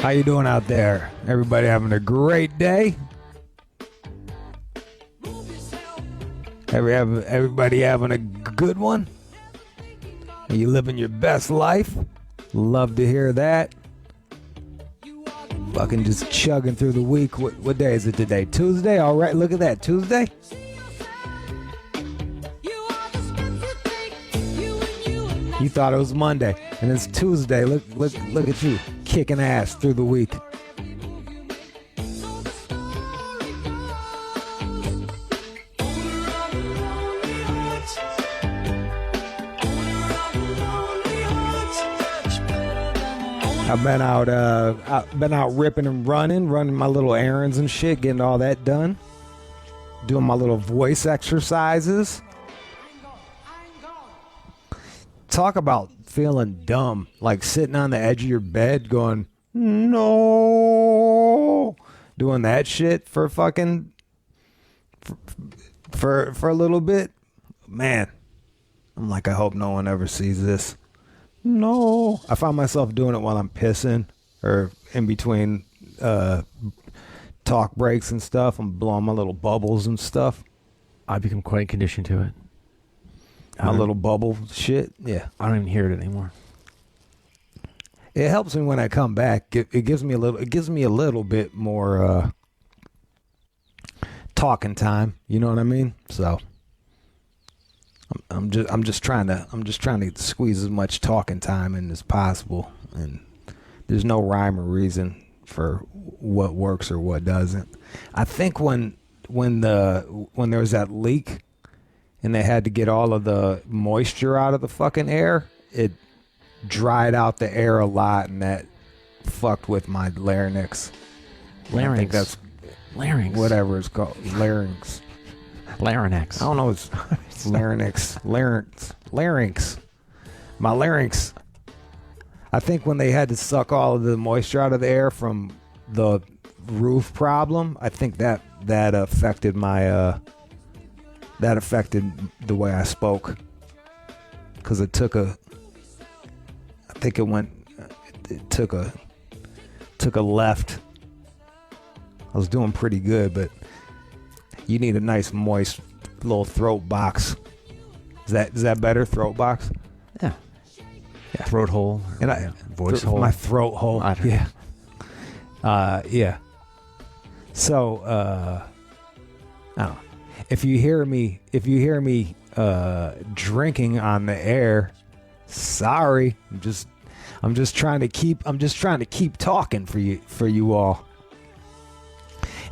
How you doing out there? Everybody having a great day? Everybody having a good one? Are you living your best life? Love to hear that. Fucking just chugging through the week. What day is it today? Tuesday? All right, look at that. Tuesday? You thought it was Monday, and it's Tuesday. Look at you, kicking ass through the week. I've been out ripping and running my little errands and shit, getting all that done. Doing my little voice exercises. Talk about feeling dumb, like sitting on the edge of your bed going, no, doing that shit for a little bit. Man, I'm like, I hope no one ever sees this. No. I find myself doing it while I'm pissing or in between talk breaks and stuff. I'm blowing my little bubbles and stuff. I've become quite conditioned to it. My little bubble shit. Yeah. I don't even hear it anymore. It helps me when I come back. It gives me a little bit more talking time. You know what I mean? So I'm just trying to squeeze as much talking time in as possible, and there's no rhyme or reason for what works or what doesn't. I think when there was that leak and they had to get all of the moisture out of the fucking air, it dried out the air a lot, and that fucked with my larynx. I think that's larynx. Whatever it's called, larynx. Larynx. I don't know. It's larynx. My larynx. I think when they had to suck all of the moisture out of the air from the roof problem, I think that affected my that affected the way I spoke, because it took a left. I was doing pretty good, but you need a nice moist little throat box. Is that better? Throat box? Yeah. Throat hole. And voice hole. My throat hole. Yeah. Yeah. So I don't know. If you hear me drinking on the air, sorry. I'm just trying to keep talking for you all.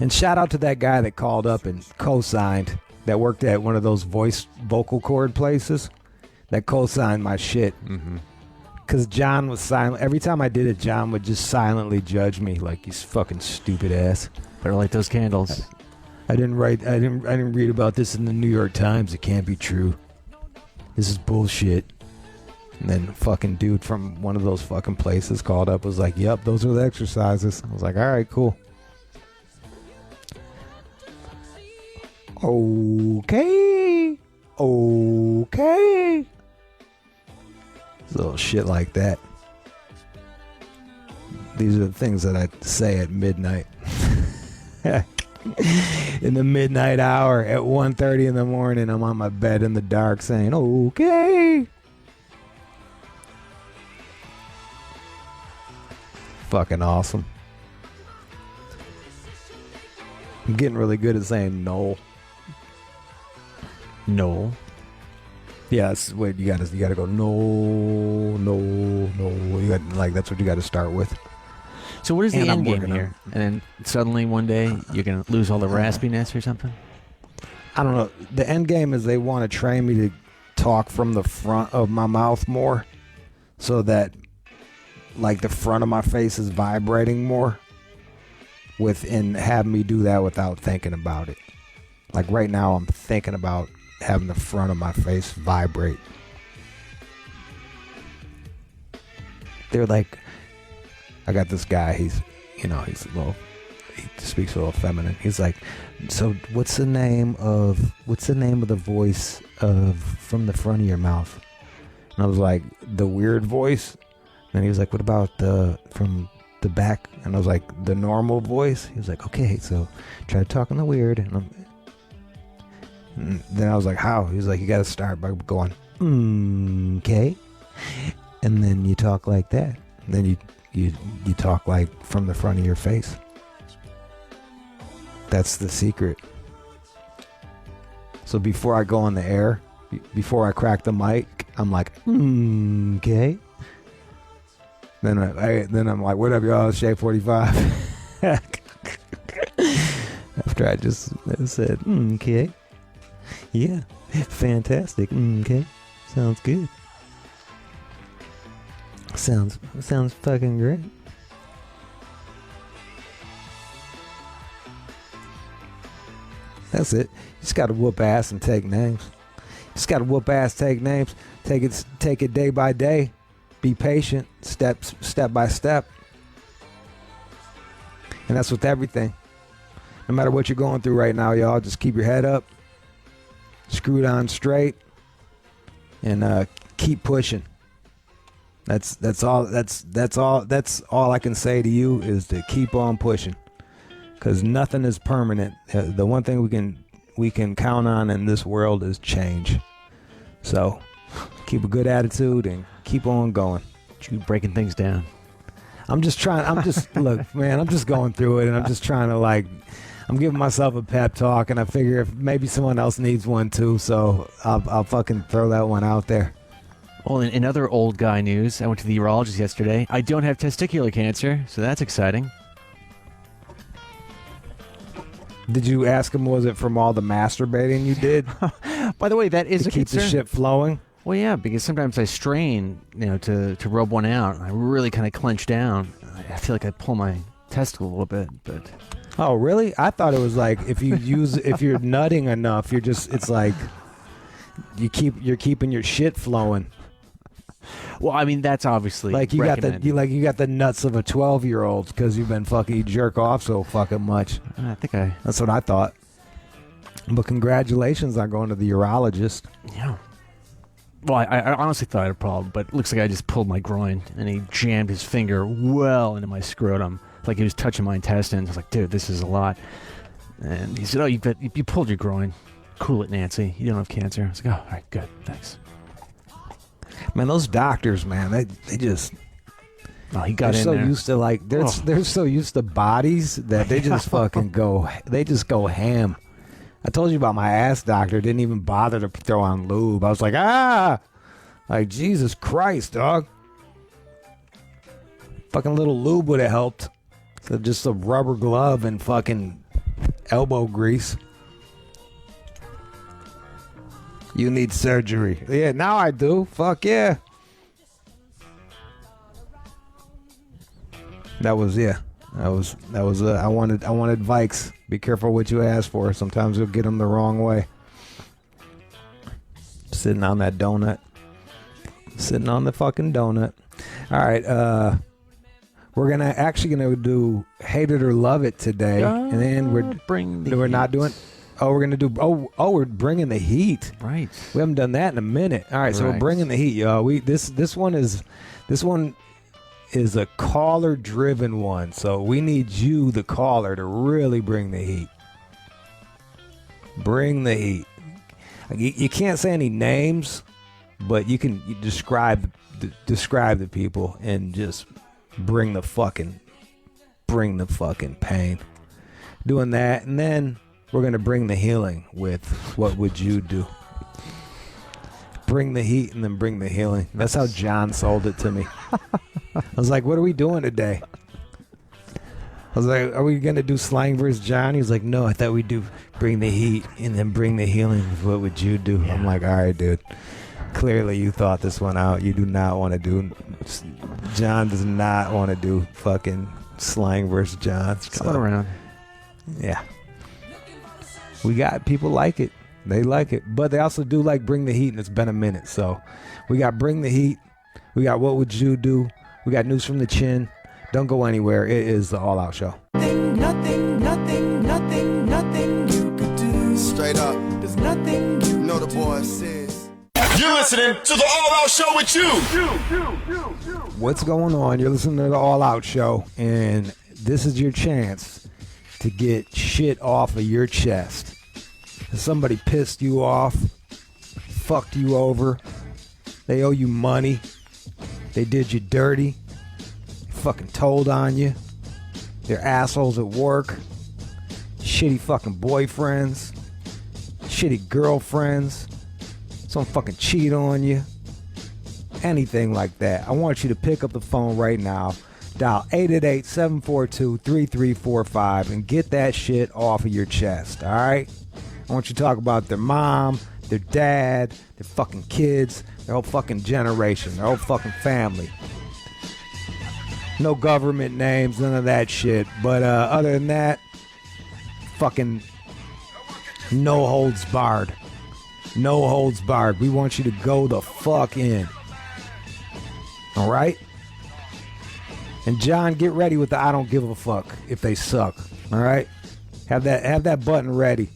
And shout out to that guy that called up and co-signed, that worked at one of those vocal cord places, that co-signed my shit. Mm-hmm. Because John was silent. Every time I did it, John would just silently judge me like, he's fucking stupid ass. Better light those candles. I didn't read about this in the New York Times. It can't be true. This is bullshit. And then fucking dude from one of those fucking places called up, was like, yep, those are the exercises. I was like, all right, cool. Okay. Little shit like that. These are the things that I say at midnight. In the midnight hour at 1:30 in the morning, I'm on my bed in the dark saying, okay. Fucking awesome. I'm getting really good at saying no. No. Yeah, wait, you gotta go no. You got, like, that's what you gotta start with. So what is the end game here? And then suddenly one day you're gonna lose all the raspiness or something? I don't know. The end game is they want to train me to talk from the front of my mouth more, so that like the front of my face is vibrating more, and have me do that without thinking about it. Like right now I'm thinking about having the front of my face vibrate. They're like, I got this guy, he speaks a little feminine. He's like, so what's the name of the voice from the front of your mouth? And I was like, the weird voice. And he was like, what about from the back, and I was like, the normal voice. He was like, okay, so try to talk on the weird. And then I was like, how? He was like, you got to start by going, okay. And then you talk like that. And then you talk like from the front of your face. That's the secret. So before I go on the air, before I crack the mic, I'm like, okay. Then I'm like, what up, y'all? It's Shay 45. After I just said, okay. Yeah, fantastic. Okay, sounds good. Sounds fucking great. That's it. You just gotta whoop ass and take names. You just gotta whoop ass, take names. Take it day by day. Be patient, step by step. And that's with everything. No matter what you're going through right now, y'all, just keep your head up, screw it on straight, and keep pushing. That's all I can say to you is to keep on pushing, because nothing is permanent. The one thing we can count on in this world is change. So keep a good attitude and keep on going. You breaking things down. Look, man, I'm just going through it, and I'm just trying to, like, I'm giving myself a pep talk, and I figure if maybe someone else needs one too, so I'll fucking throw that one out there. Well, in other old guy news, I went to the urologist yesterday. I don't have testicular cancer, so that's exciting. Did you ask him, was it from all the masturbating you did? By the way, that is to a keep concern. the shit flowing? Well, yeah, because sometimes I strain, to rub one out, and I really kind of clench down. I feel like I pull my testicle a little bit, but... Oh, really? I thought it was like if you're nutting enough, it's like you're keeping your shit flowing. Well, I mean, that's obviously like you got the nuts of a 12-year-old because you've been you jerk off so fucking much. That's what I thought. But congratulations on going to the urologist. Yeah. Well, I honestly thought I had a problem, but it looks like I just pulled my groin, and he jammed his finger well into my scrotum, like he was touching my intestines. I was like, dude, this is a lot. And he said, oh, you pulled your groin. Cool it, Nancy. You don't have cancer. I was like, oh, all right, good, thanks. Man, those doctors, man, they just... Oh, he got they're in so there. used to, like, they're so used to bodies that they just fucking go ham. I told you about my ass doctor. Didn't even bother to throw on lube. I was like, like, Jesus Christ, dog. Fucking little lube would have helped. So just a rubber glove and fucking elbow grease. You need surgery. Yeah, now I do. Fuck yeah. I wanted Vikes. Be careful what you ask for. Sometimes you'll get them the wrong way. Sitting on that donut. Sitting on the fucking donut. All right, we're gonna do Hate It or Love It today, and then we're bringing the heat. Right. We haven't done that in a minute. All right, so we're bringing the heat, y'all. This one is a caller-driven one, so we need you, the caller, to really bring the heat. Bring the heat. You can't say any names, but you describe the people and just bring the fucking pain. Doing that, and then we're gonna bring the healing with What Would You Do? Bring the heat and then bring the healing. That's how John sold it to me. I was like, what are we doing today? I was like, are we going to do slang versus John? He was like, no, I thought we'd do bring the heat and then bring the healing with What Would You Do? Yeah. I'm like, all right, dude. Clearly you thought this one out. You do not want to do... John does not want to do fucking slang versus John. It's coming around. Yeah. We got... People like it. They like it. But they also do like Bring the Heat, and it's been a minute. So we got Bring the Heat. We got What Would You Do? We got News from the Chin. Don't go anywhere. It is the All Out Show. Nothing you could do. Straight up. There's nothing you know the boy says. You're listening to the All Out Show with you. What's going on? You're listening to the All Out Show, and this is your chance to get shit off of your chest. Somebody pissed you off, fucked you over, they owe you money, they did you dirty, fucking told on you, they're assholes at work, shitty fucking boyfriends, shitty girlfriends, some fucking cheat on you. Anything like that. I want you to pick up the phone right now, dial 888-742-3345 and get that shit off of your chest, all right? I want you to talk about their mom, their dad, their fucking kids, their whole fucking generation, their whole fucking family. No government names, none of that shit. But other than that, fucking no holds barred. No holds barred. We want you to go the fuck in. All right? And John, get ready with the I don't give a fuck if they suck. All right? Have that button ready.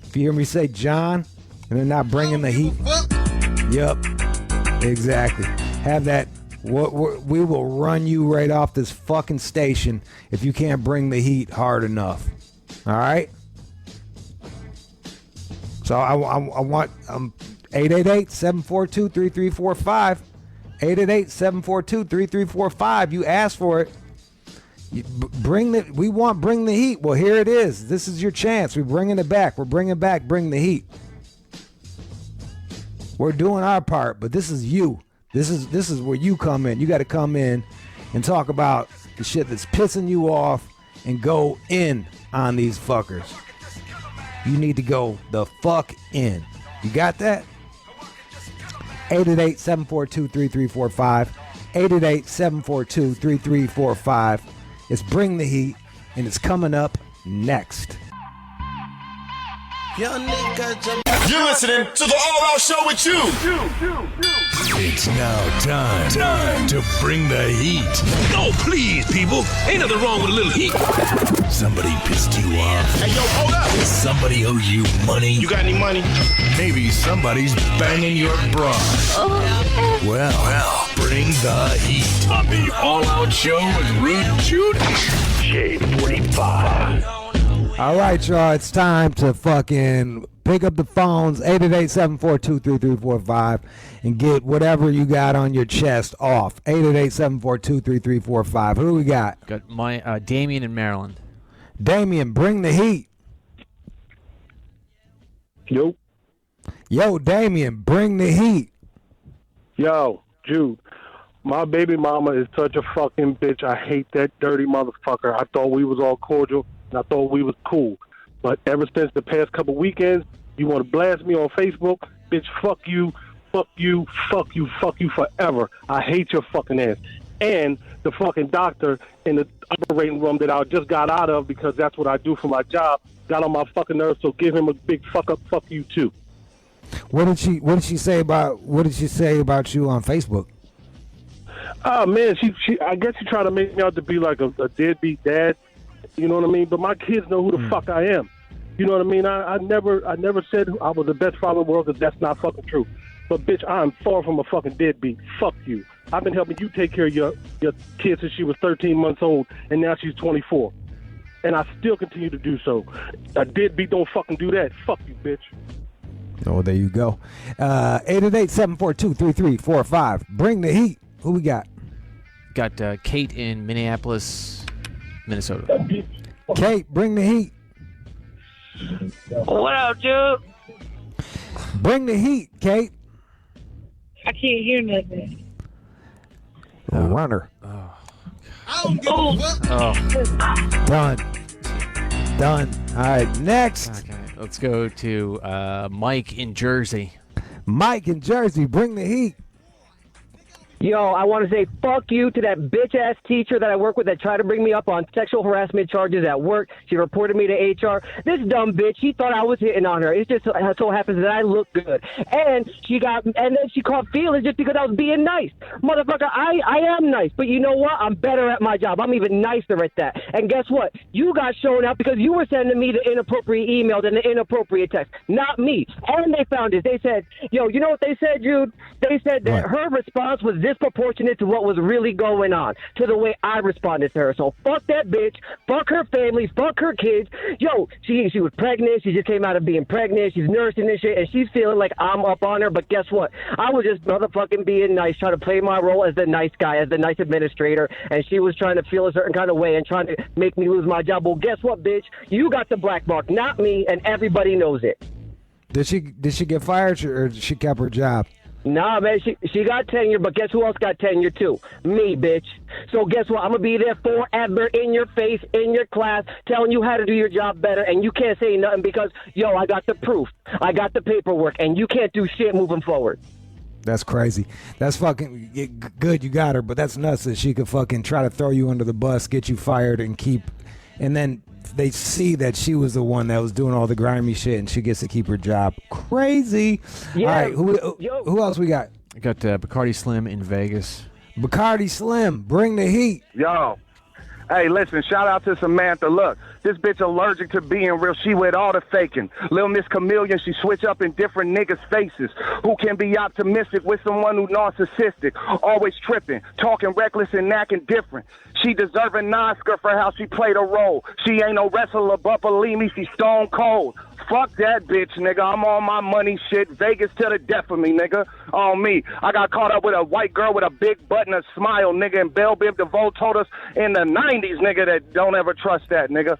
If you hear me say John and they're not bringing the heat. Yep. Exactly. Have that. We will run you right off this fucking station if you can't bring the heat hard enough. All right? So I want 888-742-3345. 888-742-3345. You asked for it. Bring the heat. Well, here it is. This is your chance. We're bringing it back. We're bringing back Bring the Heat. We're doing our part, but this is you. This is where you come in. You got to come in and talk about the shit that's pissing you off and go in on these fuckers. You need to go the fuck in. You got that? 888-742-3345. 888-742-3345. It's Bring the Heat, and it's coming up next. You're listening to the All Out Show with you. It's now time to bring the heat. Oh, please, people. Ain't nothing wrong with a little heat. Somebody pissed you off. Hey, yo, hold up. Somebody owes you money. You got any money? Maybe somebody's banging your bra. Well, bring the heat. On the All Out Show with Rude Jude. Shade 45. All right, y'all. It's time to fucking pick up the phones, 888-742-3345, and get whatever you got on your chest off. 888-742-3345. Who do we got? Got my Damien in Maryland. Damien, bring the heat. Yo. Yo, Damien, bring the heat. Yo, Jude. My baby mama is such a fucking bitch. I hate that dirty motherfucker. I thought we was all cordial, and I thought we was cool. But ever since the past couple weekends, you want to blast me on Facebook? Bitch, fuck you, fuck you, fuck you, fuck you forever. I hate your fucking ass. And the fucking doctor in the operating room that I just got out of, because that's what I do for my job, got on my fucking nerves, so give him a big fuck up, fuck you too. What did she say about you on Facebook? Oh man, she I guess she tried to make me out to be like a deadbeat dad. You know what I mean? But my kids know who the fuck I am. You know what I mean? I never said I was the best father in the world, because that's not fucking true. But bitch, I'm far from a fucking deadbeat. Fuck you. I've been helping you take care of your kid since she was 13 months old, and now she's 24. And I still continue to do so. A deadbeat don't fucking do that. Fuck you, bitch. Oh, there you go. 888-742-3345. Bring the heat. Who we got? Got Kate in Minneapolis, Minnesota. Kate, bring the heat. What up, Jude? Bring the heat, Kate. I can't hear nothing. Runner. I don't give a fuck. Done. All right, next. Okay, let's go to Mike in Jersey. Mike in Jersey, bring the heat. Yo, I want to say fuck you to that bitch-ass teacher that I work with that tried to bring me up on sexual harassment charges at work. She reported me to HR. This dumb bitch, she thought I was hitting on her. It just so happens that I look good. And then she caught feelings just because I was being nice. Motherfucker, I am nice. But you know what? I'm better at my job. I'm even nicer at that. And guess what? You got shown up because you were sending me the inappropriate emails and the inappropriate text. Not me. And they found it. They said, yo, you know what they said, Jude? They said that her response was this disproportionate to what was really going on, to the way I responded to her. So fuck that bitch, fuck her family, fuck her kids. Yo, she was pregnant. She just came out of being pregnant. She's nursing and shit, and she's feeling like I'm up on her. But guess what? I was just motherfucking being nice, trying to play my role as the nice guy, as the nice administrator, and she was trying to feel a certain kind of way and trying to make me lose my job. Well, guess what, bitch? You got the black mark, not me, and everybody knows it. Did she get fired or she kept her job? Nah, man, she got tenure, but guess who else got tenure too? Me, bitch. So guess what? I'm going to be there forever in your face, in your class, telling you how to do your job better, and you can't say nothing because, yo, I got the proof. I got the paperwork, and you can't do shit moving forward. That's crazy. That's fucking good. You got her, but that's nuts that she could fucking try to throw you under the bus, get you fired, and then they see that she was the one that was doing all the grimy shit, and she gets to keep her job. Crazy. Yeah. All right, who else we got? I got Bacardi Slim in Vegas. Bacardi Slim, bring the heat. Yo. Hey, listen, shout out to Samantha. Look, this bitch allergic to being real. She with all the faking. Lil Miss Chameleon, she switch up in different niggas' faces. Who can be optimistic with someone who narcissistic? Always tripping, talking reckless and acting different. She deserving an Oscar for how she played a role. She ain't no wrestler, but believe me, she stone cold. Fuck that bitch, nigga. I'm on my money shit. Vegas to the death of me, nigga. On me. I got caught up with a white girl with a big butt and a smile, nigga. And Belle Biv DeVoe told us in the 90s, nigga, that don't ever trust that, nigga.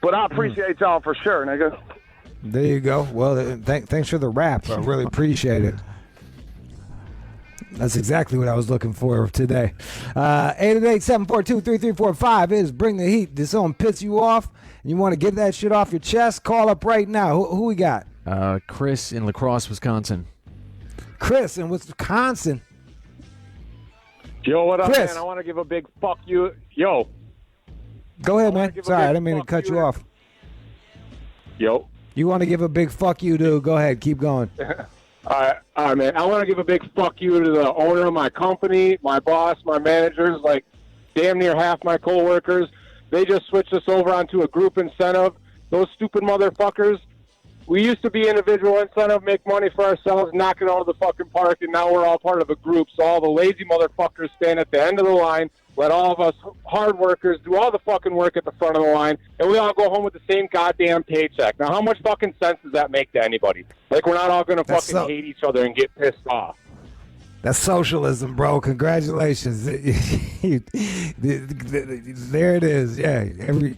But I appreciate y'all for sure, nigga. There you go. Well, thanks for the rap. I really appreciate it. That's exactly what I was looking for today. 888-742-3345 is Bring the Heat. Did someone piss you off and you want to get that shit off your chest? Call up right now. Who we got? Chris in La Crosse, Wisconsin. Chris in Wisconsin. Yo, what up, Chris. man? I want to give a big fuck you. Yo. Go ahead, man. Sorry, I didn't mean to cut you off. Yo. You want to give a big fuck you, dude? Go ahead. Keep going. All right, man. I want to give a big fuck you to the owner of my company, my boss, my managers, like damn near half my coworkers. They just switched us over onto a group incentive. Those stupid motherfuckers. We used to be individual incentive, make money for ourselves, knock it out of the fucking park, and now we're all part of a group. So all the lazy motherfuckers stand at the end of the line, let all of us hard workers do all the fucking work at the front of the line, and we all go home with the same goddamn paycheck. Now, how much fucking sense does that make to anybody? Like, we're not all going to fucking hate each other and get pissed off. That's socialism, bro. Congratulations. There it is. Yeah,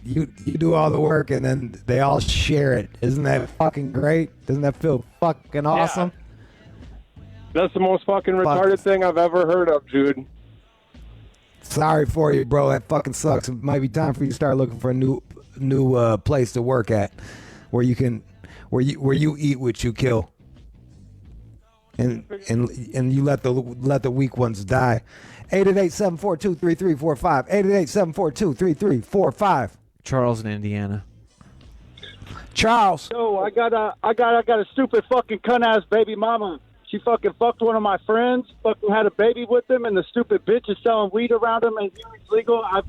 you do all the work and then they all share it. Isn't that fucking great? Doesn't that feel fucking awesome? Yeah. That's the most fucking retarded thing I've ever heard of, Jude. Sorry for you, bro. That fucking sucks. It might be time for you to start looking for a new place to work at, where you eat what you kill. And you let the weak ones die. 888-742-3345. 888-742-3345. Charles in Indiana. Charles. Yo, I got a stupid fucking cunt ass baby mama. She fucking fucked one of my friends, fucking had a baby with him, and the stupid bitch is selling weed around him, and it's legal. I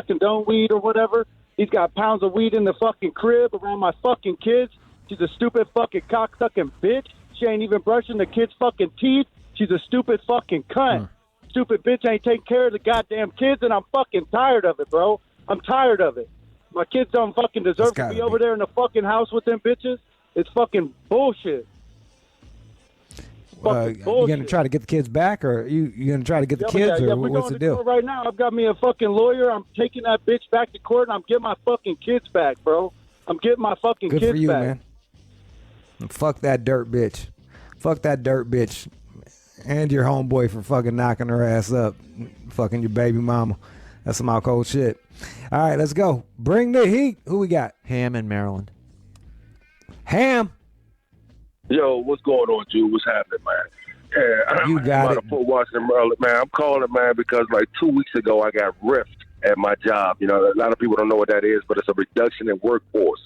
condone weed or whatever. He's got pounds of weed in the fucking crib around my fucking kids. She's a stupid fucking cocksucking bitch. She ain't even brushing the kids' fucking teeth. She's a stupid fucking cunt. Stupid bitch ain't taking care of the goddamn kids, and I'm fucking tired of it, bro. I'm tired of it. My kids don't fucking deserve to be over there in the fucking house with them bitches. It's fucking bullshit. You gonna try to get the kids back, or you gonna try to get the kids, or what's the deal? Right now, I've got me a fucking lawyer. I'm taking that bitch back to court, and I'm getting my fucking kids back, bro. I'm getting my fucking kids back. Good for you, man. Fuck that dirt bitch. Fuck that dirt bitch. And your homeboy for fucking knocking her ass up. Fucking your baby mama. That's some out cold shit. All right, let's go. Bring the heat. Who we got? Ham in Maryland. Ham. Yo, what's going on, Jude? What's happening, man? You got it. Fort Washington, Maryland, man. I'm calling, man, because like 2 weeks ago I got ripped at my job. You know, a lot of people don't know what that is, but it's a reduction in workforce.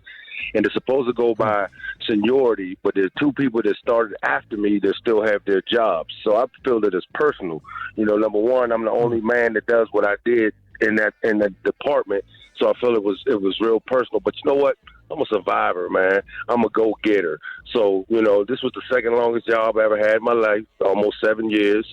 And it's supposed to go by seniority, but there's two people that started after me that still have their jobs. So I feel that it's personal. You know, number one, I'm the only man that does what I did in the department. So I feel it was real personal. But you know what? I'm a survivor, man. I'm a go-getter. So, you know, this was the second longest job I ever had in my life, almost 7 years.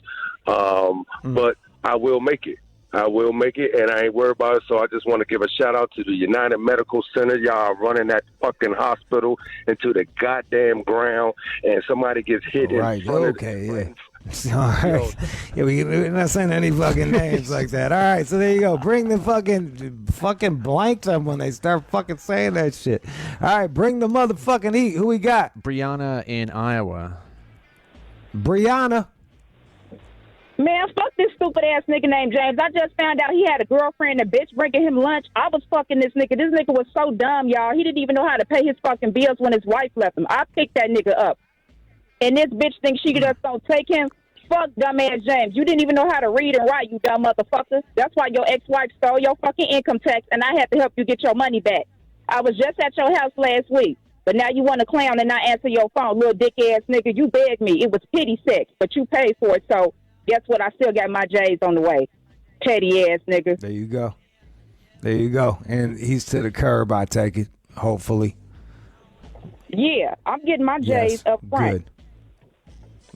But I will make it. I will make it, and I ain't worried about it. So I just want to give a shout out to the United Medical Center. Y'all running that fucking hospital into the goddamn ground, and somebody gets hit in front of yeah. All right. Yeah, we're not saying any fucking names like that. All right, so there you go. Bring the fucking blanks up when they start fucking saying that shit. All right, bring the motherfucking heat. Who we got? Brianna in Iowa. Brianna. Man, fuck this stupid ass nigga named James. I just found out he had a girlfriend and a bitch bringing him lunch. I was fucking this nigga. This nigga was so dumb, y'all. He didn't even know how to pay his fucking bills when his wife left him. I picked that nigga up. And this bitch thinks she just don't take him. Fuck dumbass James. You didn't even know how to read and write, you dumb motherfucker. That's why your ex-wife stole your fucking income tax and I had to help you get your money back. I was just at your house last week. But now you want to clown and not answer your phone, little dick-ass nigga. You begged me. It was pity sex, but you paid for it, so... Guess what? I still got my J's on the way. Petty ass nigga. There you go. There you go. And he's to the curb, I take it, hopefully. Yeah, I'm getting my J's up front. Good.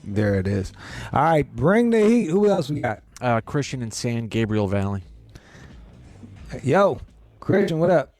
There it is. All right, bring the heat. Who else we got? Christian in San Gabriel Valley. Yo, Christian, what up?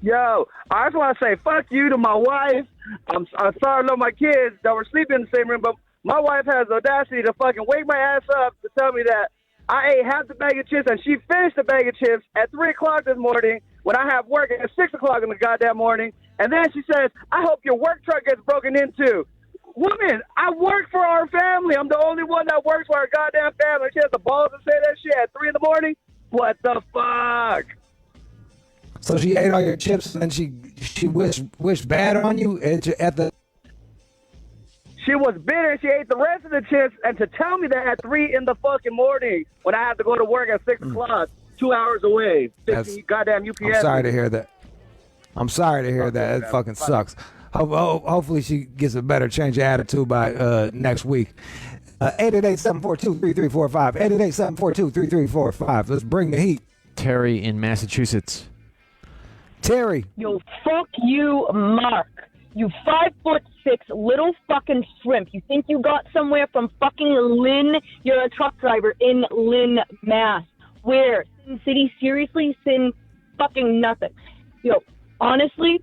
Yo, I just want to say fuck you to my wife. I'm sorry to my kids that were sleeping in the same room, but my wife has the audacity to fucking wake my ass up to tell me that I ate half the bag of chips and she finished the bag of chips at 3 o'clock this morning when I have work at 6 o'clock in the goddamn morning. And then she says, I hope your work truck gets broken into. Woman, I work for our family. I'm the only one that works for our goddamn family. She has the balls to say that shit at 3 in the morning? What the fuck? So she ate all your chips and then she wished bad on you at the... She was bitter. She ate the rest of the chips, and to tell me that at 3 in the fucking morning when I have to go to work at 6 o'clock, 2 hours away, 50 goddamn UPS. I'm sorry to hear that. I'm sorry to hear that. It fucking sucks. Hopefully she gets a better change of attitude by next week. 888-742-3345. 888-742-3345. Let's bring the heat. Terry in Massachusetts. Terry. Yo, fuck you, Mark. You 5'6" little fucking shrimp. You think you got somewhere from fucking Lynn? You're a truck driver in Lynn, Mass. Where? Sin City? Seriously? Sin fucking nothing. Yo, honestly,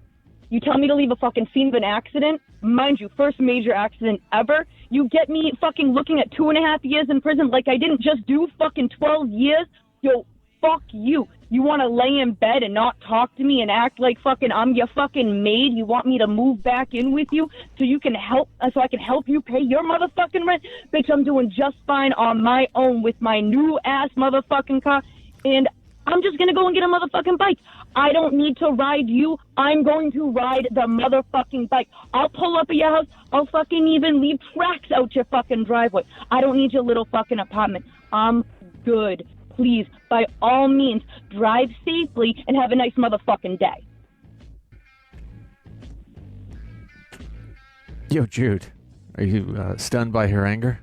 you tell me to leave a fucking scene of an accident. Mind you, first major accident ever. You get me fucking looking at 2.5 years in prison like I didn't just do fucking 12 years. Yo, fuck you. You want to lay in bed and not talk to me and act like fucking I'm your fucking maid? You want me to move back in with you so you can help, so I can help you pay your motherfucking rent? Bitch, I'm doing just fine on my own with my new ass motherfucking car, and I'm just gonna go and get a motherfucking bike. I don't need to ride you. I'm going to ride the motherfucking bike. I'll pull up at your house. I'll fucking even leave tracks out your fucking driveway. I don't need your little fucking apartment. I'm good. Please, by all means, drive safely and have a nice motherfucking day. Yo, Jude, are you stunned by her anger?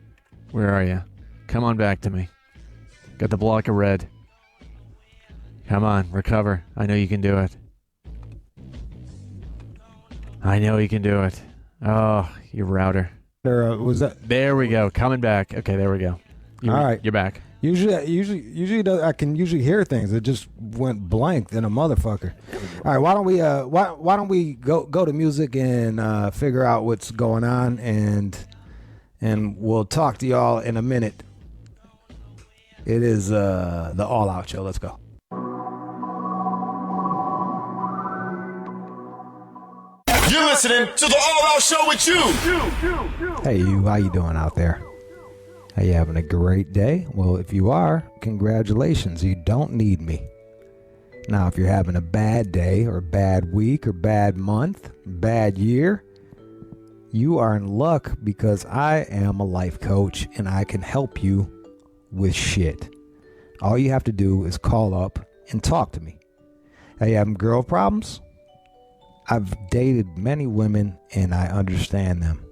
Where are you? Come on back to me. Got the block of red. Come on, recover. I know you can do it. I know you can do it. Oh, you router. Was that? There we go. Coming back. Okay, there we go. All right, you're back. Usually, I can usually hear things. It just went blank in a motherfucker. All right, why don't we go to music and figure out what's going on, and we'll talk to y'all in a minute. It is the All Out Show. Let's go. You're listening to the All Out Show with you. Hey, you, how you doing out there? Are you having a great day? Well, if you are, congratulations. You don't need me. Now, if you're having a bad day or bad week or bad month, bad year, you are in luck because I am a life coach and I can help you with shit. All you have to do is call up and talk to me. Are you having girl problems? I've dated many women and I understand them.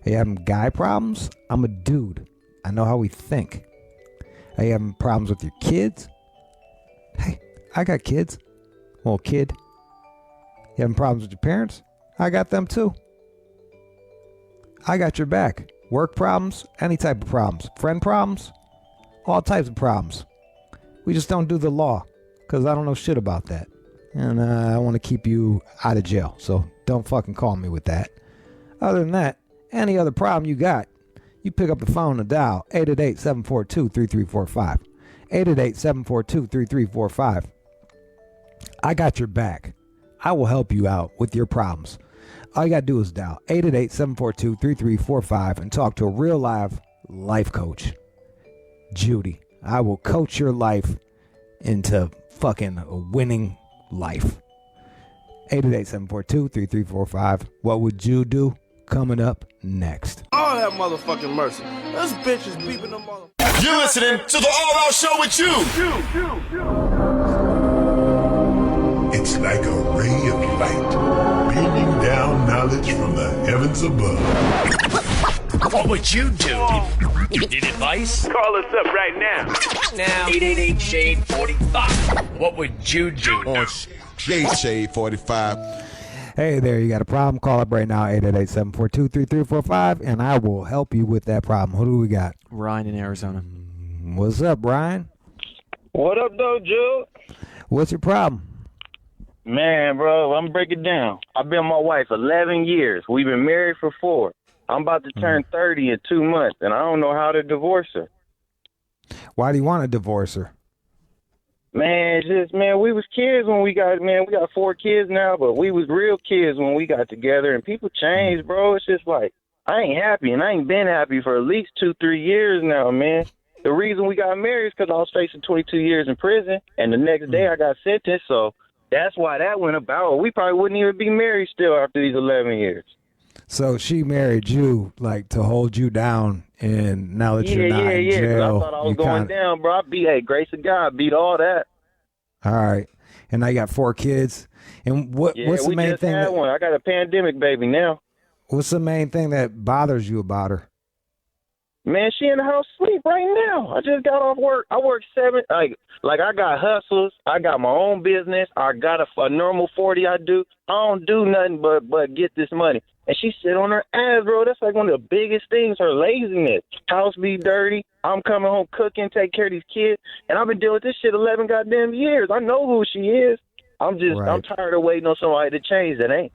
Are you having guy problems? I'm a dude. I know how we think. Are you having problems with your kids? Hey, I got kids. Well, kid. You having problems with your parents? I got them too. I got your back. Work problems, any type of problems. Friend problems, all types of problems. We just don't do the law because I don't know shit about that. And I want to keep you out of jail. So don't fucking call me with that. Other than that, any other problem you got, you pick up the phone and dial 888-742-3345. 888-742-3345. I got your back. I will help you out with your problems. All you got to do is dial 888-742-3345 and talk to a real life coach. Judy. I will coach your life into fucking a winning life. 888-742-3345. What would you do? Coming up next. All that motherfucking mercy. This bitch is beeping the mother. You're listening to the All Out Show with you. It's like a ray of light beaming down knowledge from the heavens above. What would you do? Need advice? Call us up right now. 888-SHADE-45. What would you do? On Shade 45. Hey there, you got a problem? Call up right now, 888-742-3345, and I will help you with that problem. Who do we got? Ryan in Arizona. What's up, Ryan? What up, though, Jude? What's your problem? Man, bro, I'm breaking down. I've been with my wife 11 years. We've been married for 4. I'm about to turn 30 in 2 months, and I don't know how to divorce her. Why do you want to divorce her? Man, we was kids when we got 4 kids now, but we was real kids when we got together, and people change, bro. It's just like, I ain't happy, and I ain't been happy for at least 2-3 years now, man. The reason we got married is because I was facing 22 years in prison, and the next day I got sentenced, so that's why that went about. We probably wouldn't even be married still after these 11 years. So she married you, like, to hold you down, and now that you're not in jail. I thought I was going down, bro. Grace of God, beat all that. All right. And now you got 4 kids. And what's the main thing? Had one. I got a pandemic baby now. What's the main thing that bothers you about her? Man, she in the house sleep right now. I just got off work. I work 7. Like I got hustles. I got my own business. I got a normal 40 I do. I don't do nothing but get this money. And she sit on her ass, bro. That's like one of the biggest things, her laziness. House be dirty. I'm coming home cooking, take care of these kids. And I've been dealing with this shit 11 goddamn years. I know who she is. I'm tired of waiting on somebody to change that ain't.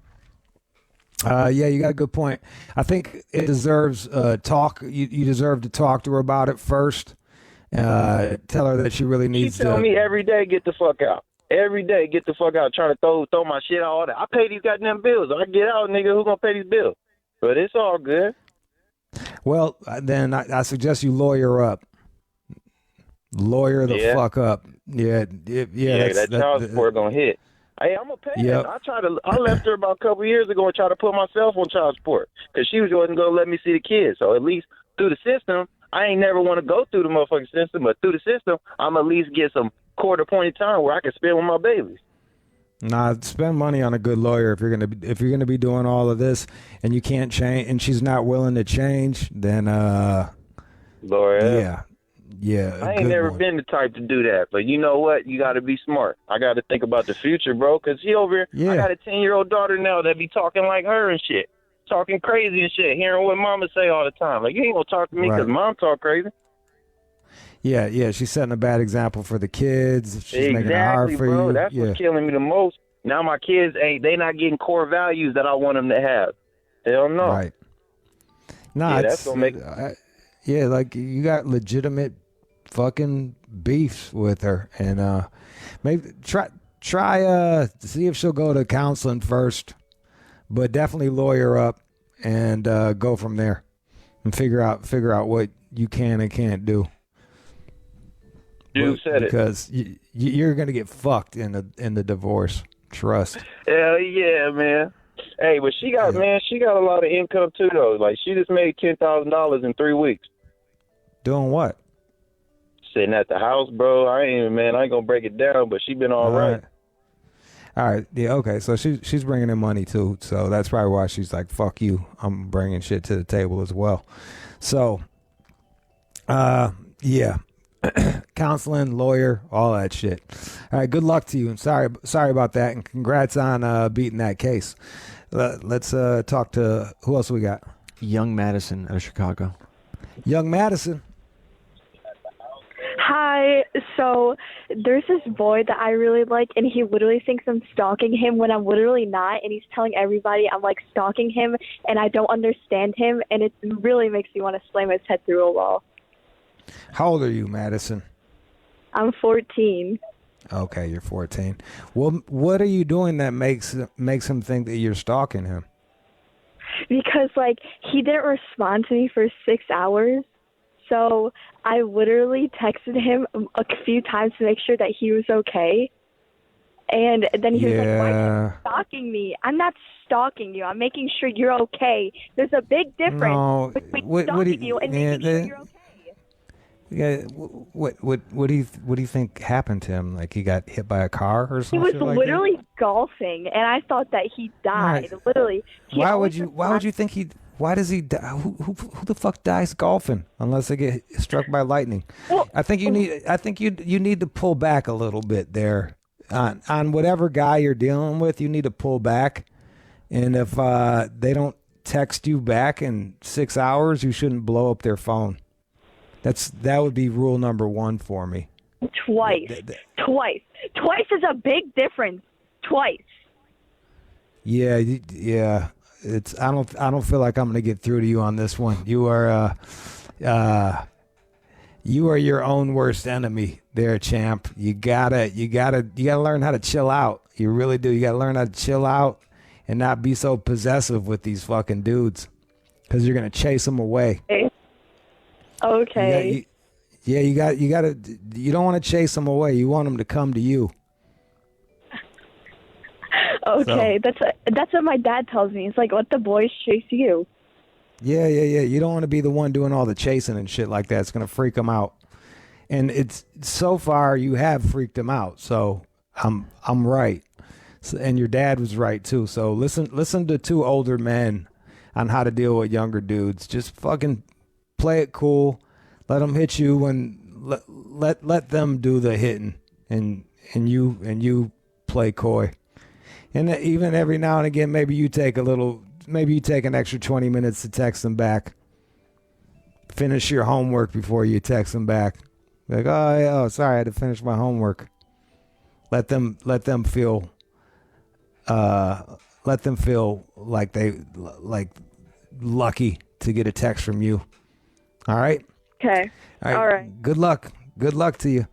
Yeah, you got a good point. I think it deserves talk. You deserve to talk to her about it first. Tell her that she really needs to. She tell me every day, get the fuck out. Every day, get the fuck out, trying to throw my shit out. All that. I pay these goddamn bills. I get out, nigga. Who gonna pay these bills? But it's all good. Well, then I suggest you lawyer up. Lawyer the fuck up. Yeah. That child support gonna hit. Hey, I'm gonna pay it. I left her about a couple years ago and tried to put myself on child support because she wasn't gonna let me see the kids. So at least through the system, I ain't never want to go through the motherfucking system, but through the system, I'm at least get some quarter-pointed time where I can spend with my babies. Nah, spend money on a good lawyer if you're gonna be doing all of this and you can't change and she's not willing to change. Then lawyer. Yeah. I ain't never been the type to do that, but you know what? You got to be smart. I got to think about the future, bro, because she over here, I got a 10-year-old daughter now that be talking like her and shit, talking crazy and shit, hearing what mama say all the time. Like, you ain't going to talk to me because mom talk crazy. Yeah, she's setting a bad example for the kids. She's making it hard for bro. you. That's what's killing me the most. Now my kids they not getting core values that I want them to have. Hell no. Right. Nah, that's going to make... like you got legitimate fucking beefs with her, and maybe try to see if she'll go to counseling first, but definitely lawyer up and go from there and figure out what you can and can't do. You said it, because you're gonna get fucked in the divorce. Trust. Hell yeah, man. Hey, but she got a lot of income too though. Like she just made $10,000 in 3 weeks. Doing what? Sitting at the house, bro. I ain't gonna break it down, but she been all right. All right. Yeah. Okay. So she's bringing in money too. So that's probably why she's like, "Fuck you. I'm bringing shit to the table as well." So, yeah, counseling, lawyer, all that shit. All right. Good luck to you. And sorry about that. And congrats on beating that case. Let's talk to who else we got. Young Madison out of Chicago. Young Madison. Hi. So there's this boy that I really like, and he literally thinks I'm stalking him when I'm literally not, and he's telling everybody I'm like stalking him, and I don't understand him, and it really makes me want to slam his head through a wall. How old are you, Madison? I'm 14. Okay, you're 14. Well, what are you doing that makes him think that you're stalking him? Because like he didn't respond to me for 6 hours. So I literally texted him a few times to make sure that he was okay. And then he was like, why are you stalking me? I'm not stalking you. I'm making sure you're okay. There's a big difference between stalking you and making sure you're okay. Yeah, what do you think happened to him? Like he got hit by a car or something? He was like literally golfing, and I thought that he died. Right. Literally. Why would you think he? Why does he die? Who the fuck dies golfing unless they get struck by lightning? Well, I think you need to pull back a little bit there on whatever guy you're dealing with. You need to pull back, and if they don't text you back in 6 hours, you shouldn't blow up their phone. That would be rule number 1 for me. Twice is a big difference. Twice. Yeah. I don't feel like I'm gonna get through to you on this one. You are your own worst enemy there, champ. You gotta learn how to chill out. You really do. You gotta learn how to chill out and not be so possessive with these fucking dudes, because you're gonna chase them away. Okay. You don't want to chase them away. You want them to come to you. Okay, that's what my dad tells me. It's like, let the boys chase you. Yeah. You don't want to be the one doing all the chasing and shit like that. It's gonna freak them out. And it's so far you have freaked them out. So I'm right. So, and your dad was right too. So listen to 2 older men on how to deal with younger dudes. Just fucking play it cool. Let them hit you and let them do the hitting, and you play coy. And even every now and again, maybe you take an extra 20 minutes to text them back. Finish your homework before you text them back. Like, sorry, I had to finish my homework. Let them feel like lucky to get a text from you. All right? Okay. All right. Good luck. Good luck to you.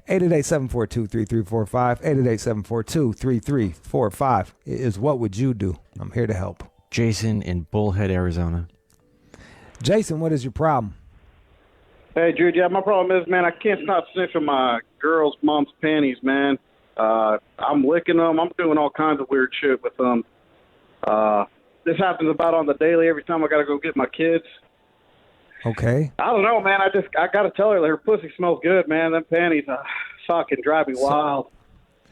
888-742-3345. 888-742-3345 is What Would You Do? I'm here to help. Jason in Bullhead, Arizona. Jason, what is your problem? Hey, Jude, yeah, my problem is, man, I can't stop sniffing my girl's mom's panties, man. I'm licking them. I'm doing all kinds of weird shit with them. This happens about on the daily every time I got to go get my kids. Okay. I don't know, man. I got to tell her that her pussy smells good, man. Them panties fucking drive me wild.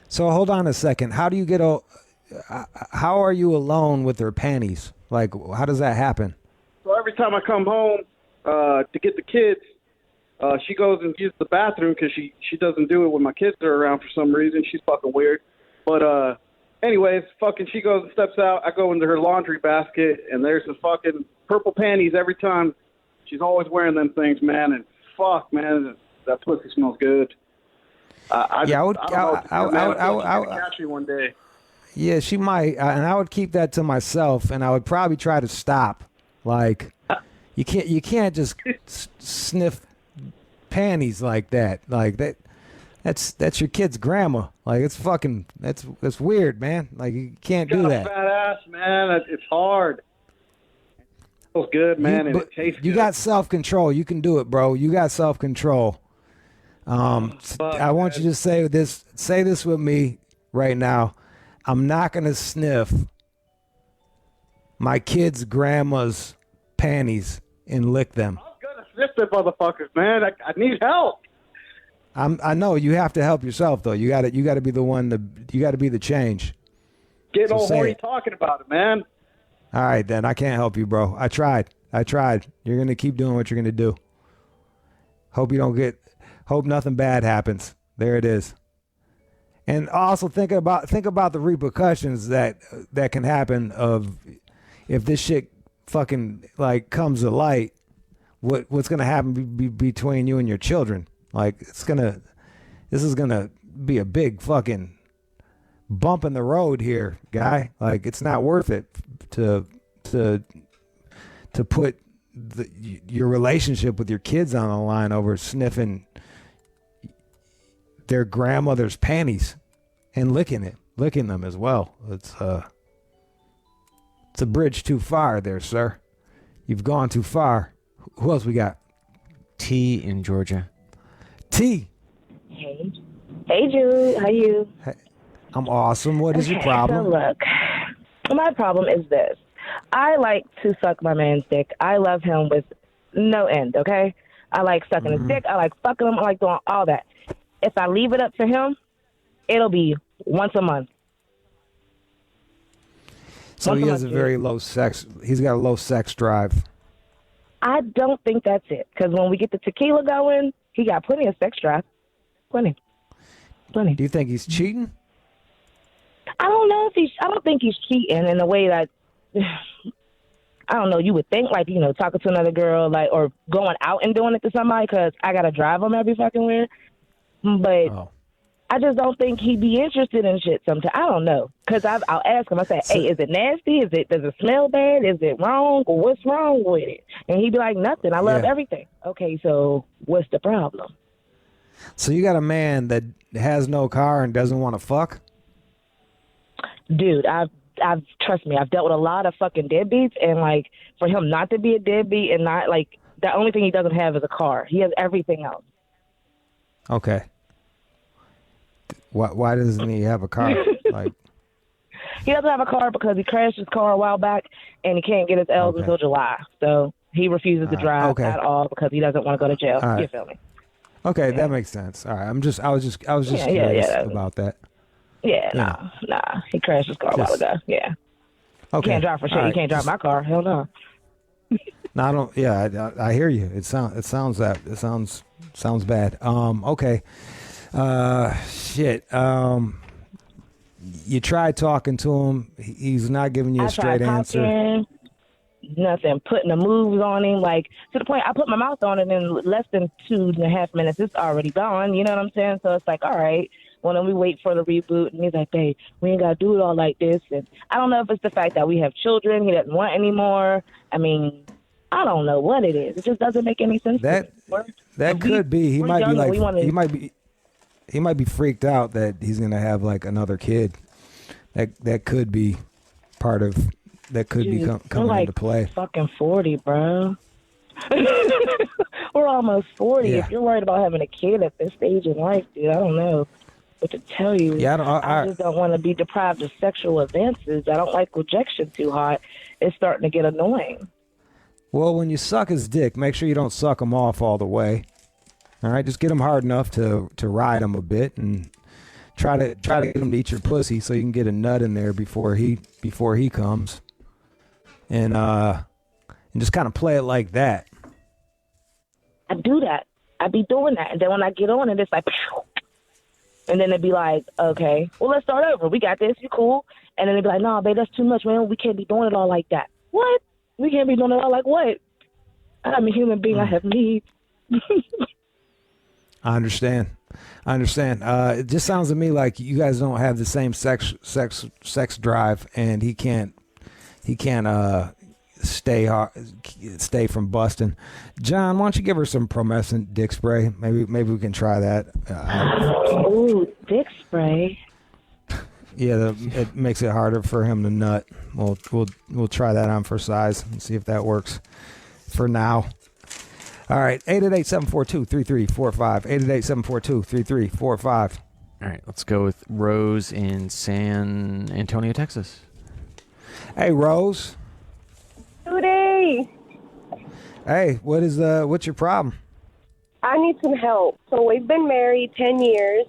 So hold on a second. How do you get how are you alone with her panties? Like, how does that happen? So every time I come home to get the kids, she goes and uses the bathroom because she doesn't do it when my kids are around for some reason. She's fucking weird. But anyways, fucking she goes and steps out. I go into her laundry basket, and there's the fucking purple panties every time. She's always wearing them things, man, and fuck, man, that pussy smells good. I would catch me one day. Yeah, she might, and I would keep that to myself, and I would probably try to stop. Like, you can't just sniff panties like that. Like that's your kid's grandma. Like that's weird, man. Like you can't do that. Fat ass, man. It's hard. Feels good, man, and it tastes good. You got self-control. You can do it, bro. You got self-control. I want you to say this with me right now. I'm not going to sniff my kid's grandma's panties and lick them. I'm going to sniff them motherfuckers, man. I need help. I know you have to help yourself though. You got to be the one you got to be the change. Getting all horny talking about it, man. All right, then. I can't help you, bro. I tried. You're going to keep doing what you're going to do. Hope nothing bad happens. There it is. And also think about the repercussions that can happen of if this shit fucking like comes to light, what's gonna happen between you and your children? Like this is gonna be a big fucking bump in the road here, guy. Like it's not worth it to put your relationship with your kids on the line over sniffing their grandmother's panties and licking them as well. It's a bridge too far there, sir. You've gone too far. Who else we got? T in Georgia. T. Hey. Hey, Jude. How you? Hey, I'm awesome. What is your Okay, problem? So look, my problem is this. I like to suck my man's dick. I love him with no end, okay? I like sucking his dick. I like fucking him. I like doing all that. If I leave it up to him, it'll be once a month. So he has a very low sex. He's got a low sex drive. I don't think that's it. Because when we get the tequila going, he got plenty of sex drive. Plenty. Do you think he's cheating? I don't know if he's. I don't think he's cheating in a way that. I don't know. You would think like talking to another girl or going out and doing it to somebody because I gotta drive him every fucking where. But I just don't think he'd be interested in shit sometimes. I don't know because I'll ask him. I say, hey, is it nasty? Does it smell bad? Is it wrong? Or what's wrong with it? And he'd be like, nothing. I love everything. Okay, so what's the problem? So you got a man that has no car and doesn't want to fuck? Dude, trust me, I've dealt with a lot of fucking deadbeats, and like for him not to be a deadbeat and not like the only thing he doesn't have is a car. He has everything else. Okay. Why doesn't he have a car? Like he doesn't have a car because he crashed his car a while back and he can't get his L's until July. So he refuses to drive at all because he doesn't want to go to jail. All right. You feel me? Okay, that makes sense. All right, I was just curious about that. Yeah, nah. He crashed his car a while ago. Yeah. Okay. You can't drive for shit. All You right. can't drive my car. Hell no. No, I don't. Yeah, I hear you. It sounds bad. Okay. Shit. You tried talking to him. He's not giving you a straight answer. Talking, nothing. Putting the moves on him, like to the point I put my mouth on it in less than 2.5 minutes. It's already gone. You know what I'm saying? So it's like, all right. Well, then we wait for the reboot, and he's like, "Babe, we ain't gotta do it all like this." And I don't know if it's the fact that we have children. He doesn't want anymore. I mean, I don't know what it is. It just doesn't make any sense. That could be. He might be like he might be freaked out that he's gonna have like another kid. That could be part of that could be coming like into play. Fucking 40, bro. We're almost 40. Yeah. If you're worried about having a kid at this stage in life, dude, I don't know what to tell you. Yeah, I just don't want to be deprived of sexual advances. I don't like rejection too hot. It's starting to get annoying. Well, when you suck his dick, make sure you don't suck him off all the way. All right, just get him hard enough to ride him a bit, and try to get him to eat your pussy so you can get a nut in there before he comes, and just kind of play it like that. I do that. I be doing that, and then when I get on it, it's like, phew. And then it'd be like, okay, well, let's start over. We got this. You cool? And then they'd be like, no, babe, that's too much, man. We can't be doing it all like that. What? We can't be doing it all like what? I'm a human being. I have needs. I understand. It just sounds to me like you guys don't have the same sex drive, and he can't stay from busting. John, why don't you give her some promescent dick spray? Maybe we can try that. Ooh, dick spray. Yeah, it makes it harder for him to nut. We'll try that on for size and see if that works for now. All right, 888-742-3345. 888-742-3345. All right, let's go with Rose in San Antonio, Texas. Hey, Rose. Today, Hey, what's your problem? I need some help. So we've been married 10 years,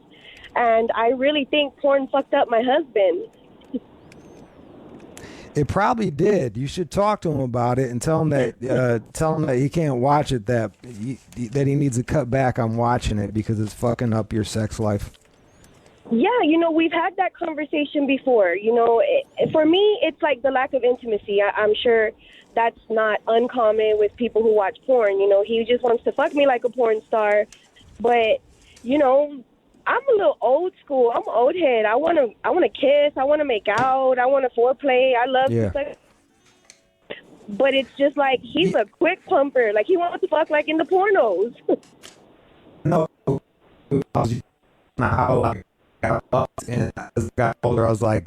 and I really think porn fucked up my husband. It probably did. You should talk to him about it and tell him that he can't watch it. That he needs to cut back on watching it because it's fucking up your sex life. Yeah, we've had that conversation before. For me, it's like the lack of intimacy. I'm sure that's not uncommon with people who watch porn. You know, he just wants to fuck me like a porn star. But, you know, I'm a little old school. I'm old head. I want to kiss. I want to make out. I want to foreplay. I love sex. But it's just like he's a quick pumper. Like he wants to fuck like in the pornos. No. And as I got older, I was like,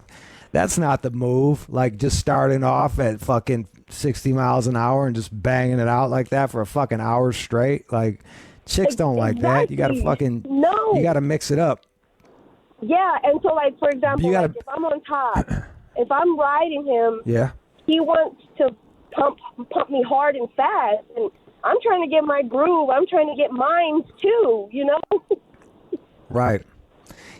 that's not the move. Like just starting off at fucking 60 miles an hour and just banging it out like that for a fucking hour straight. Like chicks don't like that. You gotta you gotta mix it up. Yeah, and so like for example, gotta, like if I'm on top, if I'm riding him, yeah, he wants to pump me hard and fast, and I'm trying to get my groove. I'm trying to get mine too. You know. Right.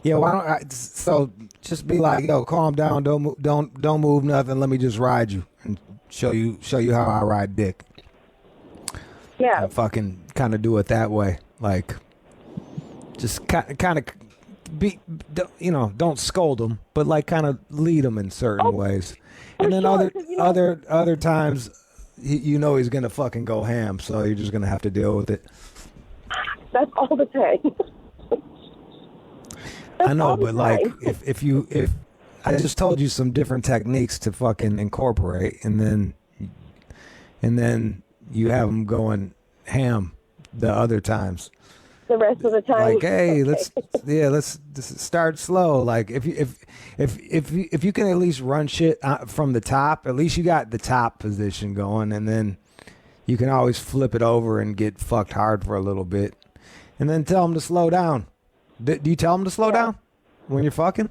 Yeah. Why don't so just be like, yo, calm down. Don't move nothing. Let me just ride you and show you how I ride dick. Yeah. And fucking kind of do it that way. Like, just kind of be, you know, don't scold them, but like kind of lead them in certain ways. And then other times, you know, he's gonna fucking go ham. So you're just gonna have to deal with it. That's all the time. I know, but like if I just told you some different techniques to fucking incorporate, and then you have them going ham the other times. The rest of the time, like, hey, let's start slow. Like if you can at least run shit from the top, at least you got the top position going, and then you can always flip it over and get fucked hard for a little bit, and then tell him to slow down. Do you tell him to slow down when you're fucking?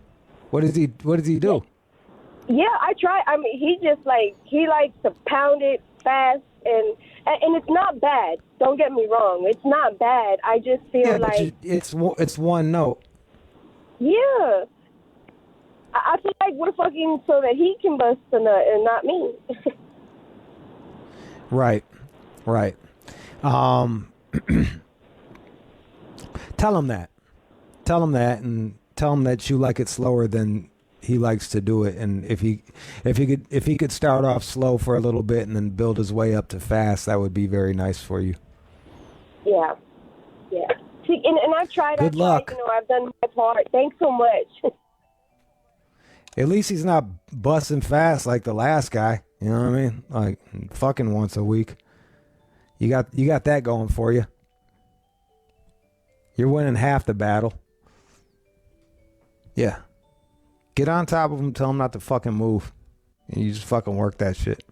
What does he do? Yeah, I try. I mean, he likes to pound it fast, and it's not bad. Don't get me wrong, it's not bad. I just feel like it's one note. Yeah, I feel like we're fucking so that he can bust a nut and not me. Right. Tell him that. And tell him that you like it slower than he likes to do it. And if he could start off slow for a little bit and then build his way up to fast, that would be very nice for you. Yeah. See, and I've tried. Good luck. You know, I've done my part. Thanks so much. At least he's not busting fast like the last guy. You know what I mean? Like fucking once a week. You got that going for you. You're winning half the battle. Yeah. Get on top of him, tell him not to fucking move. And you just fucking work that shit.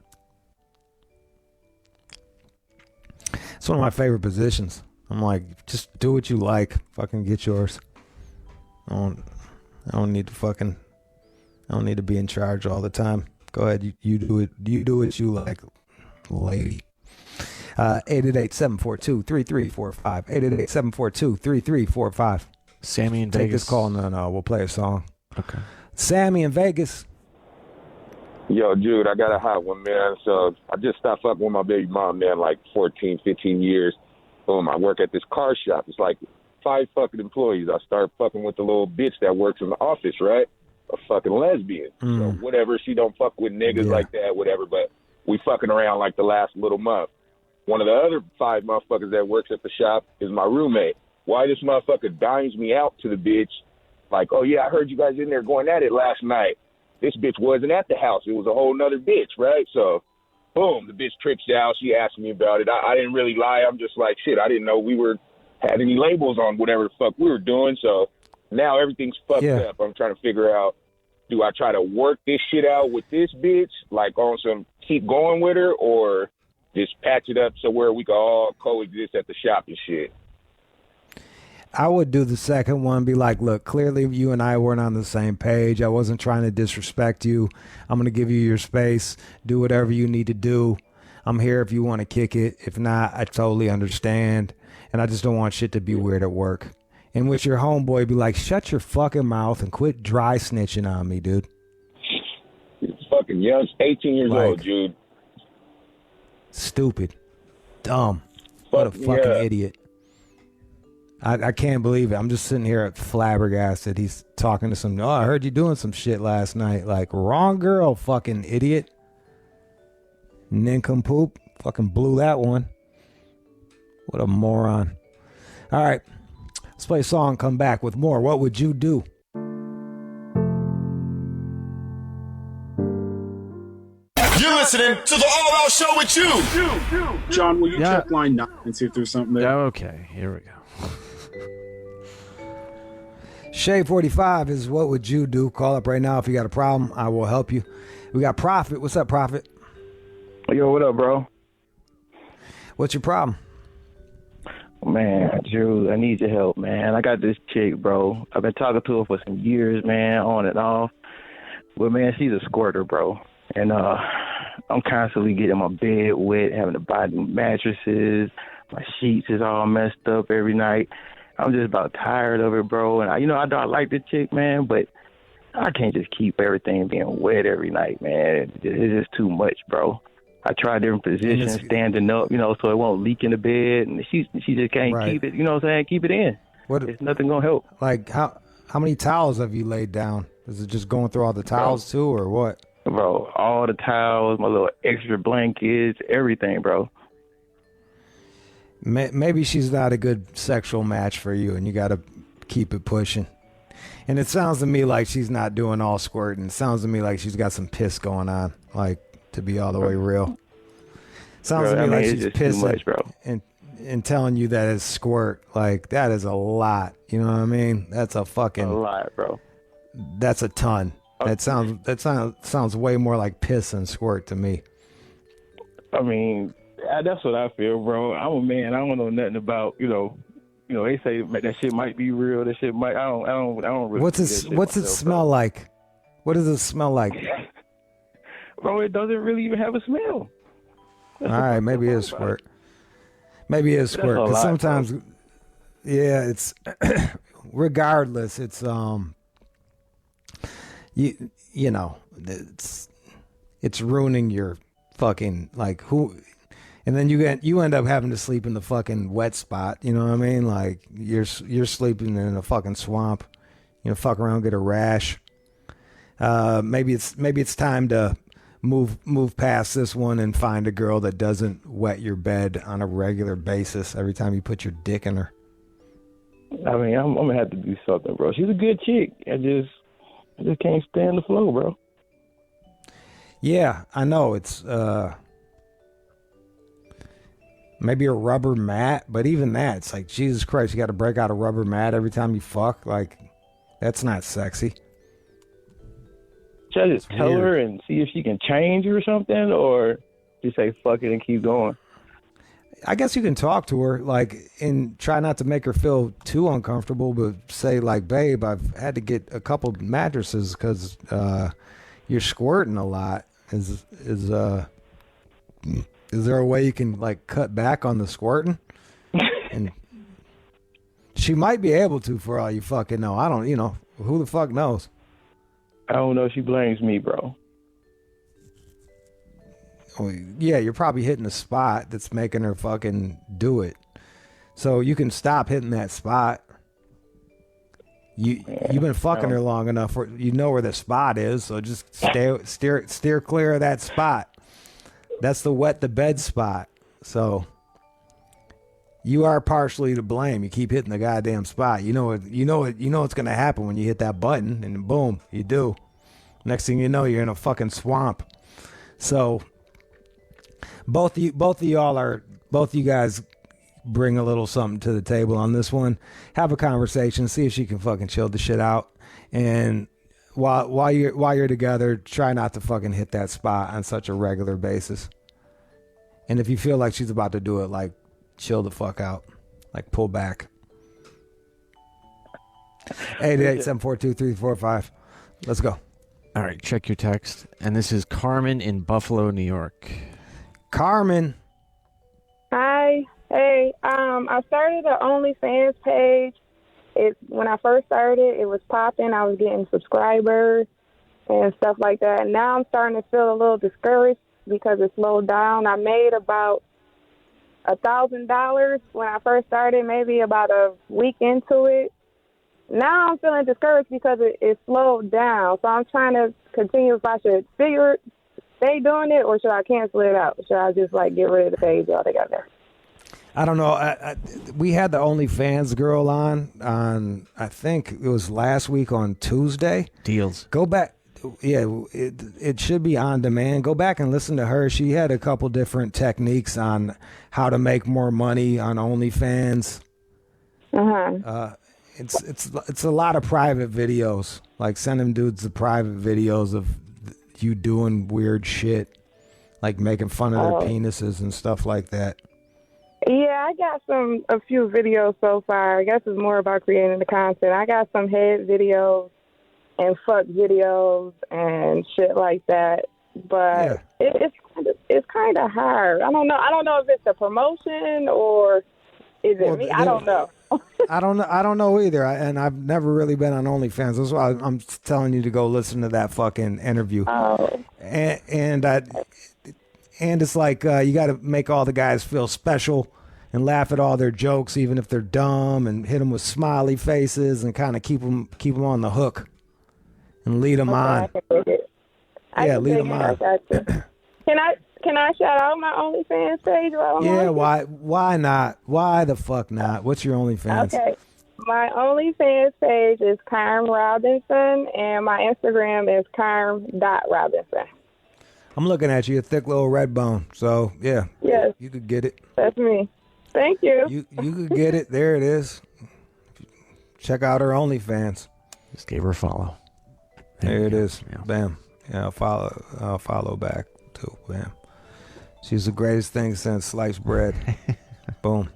It's one of my favorite positions. I'm like, just do what you like. Fucking get yours. I don't need to be in charge all the time. Go ahead, you do it. You do what you like, lady. 888-742-3345. 888-742-3345. Sammy in Take Vegas. this call. No, we'll play a song. Okay. Sammy in Vegas. Yo, Jude, I got a hot one, man. So I just stopped fucking with my baby mom, man, like 14, 15 years. Boom, I work at this car shop. It's like 5 fucking employees. I start fucking with the little bitch that works in the office, right? A fucking lesbian. So whatever, she don't fuck with niggas like that, whatever. But we fucking around like the last little month. One of the other 5 motherfuckers that works at the shop is my roommate. Why this motherfucker dimes me out to the bitch? Like, oh, yeah, I heard you guys in there going at it last night. This bitch wasn't at the house. It was a whole nother bitch, right? So, boom, the bitch trips out. She asked me about it. I didn't really lie. I'm just like, shit, I didn't know we had any labels on whatever the fuck we were doing. So now everything's fucked up. I'm trying to figure out, do I try to work this shit out with this bitch, like on some keep going with her, or just patch it up so where we can all coexist at the shop and shit? I would do the second one, be like, look, clearly you and I weren't on the same page. I wasn't trying to disrespect you. I'm going to give you your space. Do whatever you need to do. I'm here if you want to kick it. If not, I totally understand. And I just don't want shit to be weird at work. In which your homeboy be like, shut your fucking mouth and quit dry snitching on me, dude. He's fucking young, 18 years old, Jude. Stupid. Dumb. What a fucking idiot. I can't believe it. I'm just sitting here flabbergasted. He's talking to some, I heard you doing some shit last night. Like, wrong girl, fucking idiot. Nincompoop. Fucking blew that one. What a moron. All right. Let's play a song, come back with more. What would you do? You're listening to the All Out Show with you. John, will you check line 9 and see if there's something there? Okay, here we go. Shade 45 is what would you do? Call up right now if you got a problem. I will help you. We got Prophet. What's up, Prophet? Yo, what up, bro? What's your problem? Man, Drew, I need your help, man. I got this chick, bro. I've been talking to her for some years, man, on and off. But, man, she's a squirter, bro. And I'm constantly getting my bed wet, having to buy new mattresses. My sheets is all messed up every night. I'm just about tired of it, bro. And, I like the chick, man, but I can't just keep everything being wet every night, man. It's just too much, bro. I try different positions, standing up, so it won't leak in the bed. And she just can't keep it, keep it in. It's nothing going to help. Like, how many towels have you laid down? Is it just going through all the towels, too, or what? Bro, all the towels, my little extra blankets, everything, bro. Maybe she's not a good sexual match for you, and you got to keep it pushing. And it sounds to me like she's not doing all squirting. It sounds to me like she's got some piss going on, like, to be all the way real. Sounds to me like she's pissing much, bro. And telling you that it's squirt. Like, that is a lot. You know what I mean? That's a lot, bro. That's a ton. That sounds way more like piss than squirt to me. I mean, that's what I feel, bro. I'm a man. I don't know nothing about, they say that shit might be real. That shit might. I don't really. What's it smell like? What does it smell like? Bro, it doesn't really even have a smell. All right, maybe it is squirt. Maybe it is squirt. Because sometimes, it's regardless. It's it's ruining your fucking and then you end up having to sleep in the fucking wet spot. You know what I mean? Like you're sleeping in a fucking swamp. Fuck around, get a rash. Maybe it's time to move past this one and find a girl that doesn't wet your bed on a regular basis every time you put your dick in her. I mean, I'm gonna have to do something, bro. She's a good chick. I just can't stand the flow, bro. Yeah, I know. It's maybe a rubber mat, but even that, it's like, Jesus Christ, you got to break out a rubber mat every time you fuck. Like, that's not sexy. Should I just tell her and see if she can change or something, or just say fuck it and keep going? I guess you can talk to her, and try not to make her feel too uncomfortable, but say, babe, I've had to get a couple mattresses because you're squirting a lot. Is there a way you can, cut back on the squirting? And she might be able to, for all you fucking know. I don't, who the fuck knows? I don't know. She blames me, bro. Well, yeah, you're probably hitting a spot that's making her fucking do it. So you can stop hitting that spot. You've been fucking her long enough where you know where the spot is, so just steer clear of that spot. That's the wet the bed spot. So you are partially to blame. You keep hitting the goddamn spot. You know what's gonna happen when you hit that button, and boom, you do. Next thing you know, you're in a fucking swamp. So both of you guys bring a little something to the table on this one. Have a conversation, see if she can fucking chill the shit out. And while you're together, try not to fucking hit that spot on such a regular basis. And if you feel like she's about to do it, chill the fuck out. Pull back. 888-742-3345. Let's go. All right, check your text. And this is Carmen in Buffalo, New York. Carmen. Hi. Hey, I started an OnlyFans page. When I first started, it was popping. I was getting subscribers and stuff like that. And now I'm starting to feel a little discouraged because it slowed down. I made about $1,000 when I first started, maybe about a week into it. Now I'm feeling discouraged because it slowed down. So I'm trying to continue if I should stay doing it, or should I cancel it out? Should I just like get rid of the page altogether? I don't know. We had the OnlyFans girl on I think it was last week on Tuesday. Deals. Go back. Yeah, it should be on demand. Go back and listen to her. She had a couple different techniques on how to make more money on OnlyFans. It's a lot of private videos. Like sending dudes the private videos of you doing weird shit, like making fun of their penises and stuff like that. Yeah, I got a few videos so far. I guess it's more about creating the content. I got some head videos and fuck videos and shit like that. But it's kind of hard. I don't know. I don't know if it's a promotion or is it me. I don't know. I don't know either. And I've never really been on OnlyFans. That's why I'm telling you to go listen to that fucking interview. And it's like you got to make all the guys feel special and laugh at all their jokes, even if they're dumb, and hit them with smiley faces and kind of keep them on the hook and lead them on. Yeah, lead them on. Can I shout out my OnlyFans page? Yeah, why not? Why the fuck not? What's your OnlyFans? Okay. My OnlyFans page is Carm Robinson, and my Instagram is carm.robinson. I'm looking at you, a thick little red bone. So, yeah. Yes. You could get it. That's me. Thank you. You could get it. There it is. Check out her OnlyFans. Just gave her a follow. There it is. Yeah. Bam. Yeah, I'll follow back, too. Bam. She's the greatest thing since sliced bread. Boom.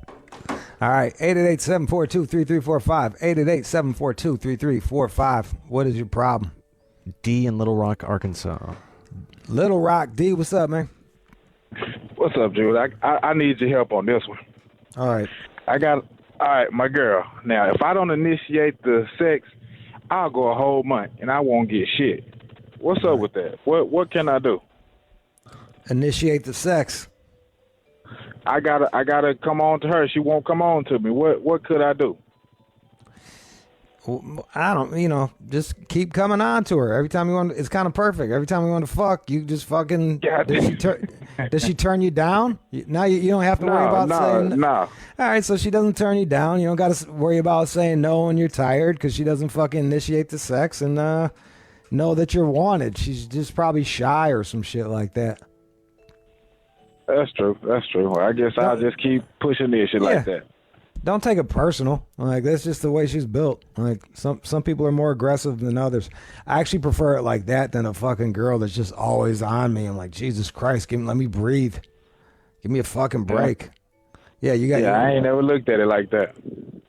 All right, 888-742-3345. 888-742-3345. What is your problem? D in Little Rock, Arkansas. Little Rock. D, what's up, man? What's up, Jude? I need your help on this one. All right. All right, my girl. Now, if I don't initiate the sex, I'll go a whole month and I won't get shit. What's up with that? What can I do? Initiate the sex. I gotta come on to her. She won't come on to me. What could I do? I don't, just keep coming on to her. Every time you want, it's kind of perfect. Every time you want to fuck, you just fucking, does she turn you down? Now you don't have to worry about saying no. All right, so she doesn't turn you down. You don't got to worry about saying no when you're tired because she doesn't fucking initiate the sex and know that you're wanted. She's just probably shy or some shit like that. That's true. I guess I'll just keep pushing this shit like that. Don't take it personal. Like, that's just the way she's built. Like, some people are more aggressive than others. I actually prefer it like that than a fucking girl that's just always on me. I'm like, Jesus Christ, let me breathe. Give me a fucking break. Yeah, you got. Yeah, I ain't never looked at it like that.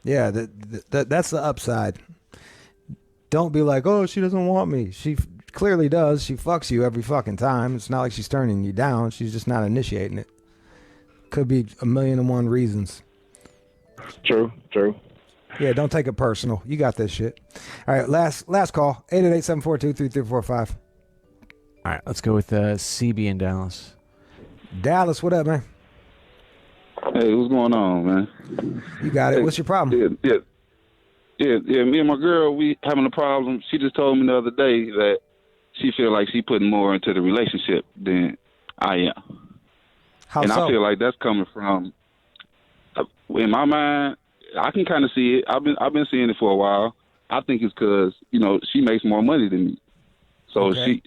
Yeah, that's the upside. Don't be like, oh, she doesn't want me. She clearly does. She fucks you every fucking time. It's not like she's turning you down. She's just not initiating it. Could be 1,000,001 reasons. True. Yeah, don't take it personal. You got this shit. All right, last call. 888-742-3345. All right, let's go with CB in Dallas. Dallas, what up, man? Hey, what's going on, man? You got it. What's your problem? Yeah. Me and my girl, we having a problem. She just told me the other day that she feel like she putting more into the relationship than I am. How and so? I feel like that's coming from, in my mind, I can kind of see it. I've been seeing it for a while. I think it's because she makes more money than me, so she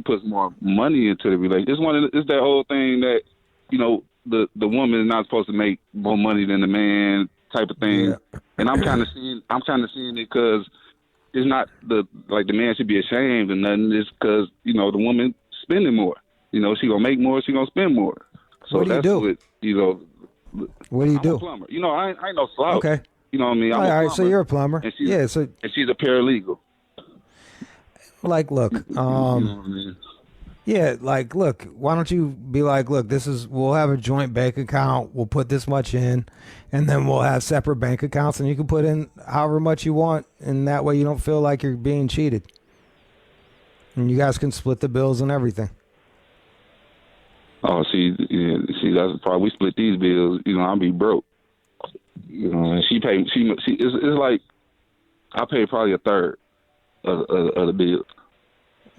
puts more money into the relationship. It's that whole thing that the woman is not supposed to make more money than the man type of thing. Yeah. And I'm kind of seeing it because it's not the man should be ashamed or nothing. It's because the woman spending more. She gonna make more. She gonna spend more. So what do you do? What do you do? I'm a plumber. I ain't no slouch. Okay. You know what I mean? All right, so you're a plumber. And she's, yeah, and she's a paralegal. Like, look, you know what I mean? Yeah, like, look, why don't you be like, look, we'll have a joint bank account, we'll put this much in, and then we'll have separate bank accounts, and you can put in however much you want, and that way you don't feel like you're being cheated. And you guys can split the bills and everything. Oh, see, that's the problem. We split these bills. I'll be broke. And she pay. It's like I pay probably a third of the bill.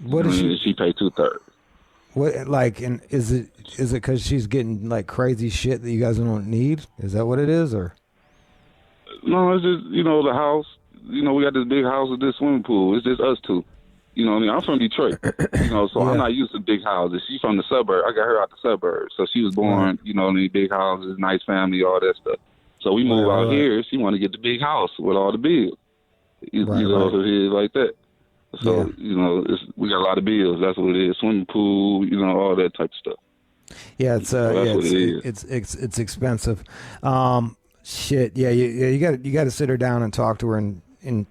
What is she pay 2/3? What like, and is it because she's getting like crazy shit that you guys don't need? Is that what it is, or? No, it's just the house. We got this big house with this swimming pool. It's just us two. You know what I mean? I'm from Detroit. So I'm not used to big houses. She's from the suburb. I got her out the suburbs. So she was born, in these big houses, nice family, all that stuff. So we move out here. She want to get the big house with all the bills. So it's like that. So, we got a lot of bills. That's what it is. Swimming pool, all that type of stuff. Yeah, it's expensive. Shit. Yeah, you got to sit her down and talk to her and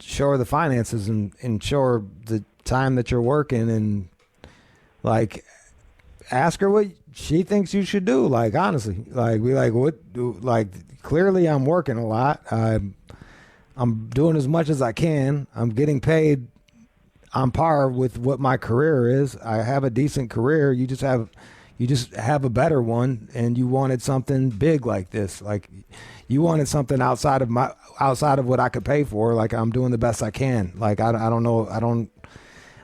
show her the finances and show her the time that you're working and like ask her what she thinks you should do. Like, honestly, like clearly I'm working a lot. I'm doing as much as I can. I'm getting paid on par with what my career is. I have a decent career. You just have a better one, and you wanted something big like this. Like, you wanted something outside of what I could pay for. Like, I'm doing the best I can. Like, I don't know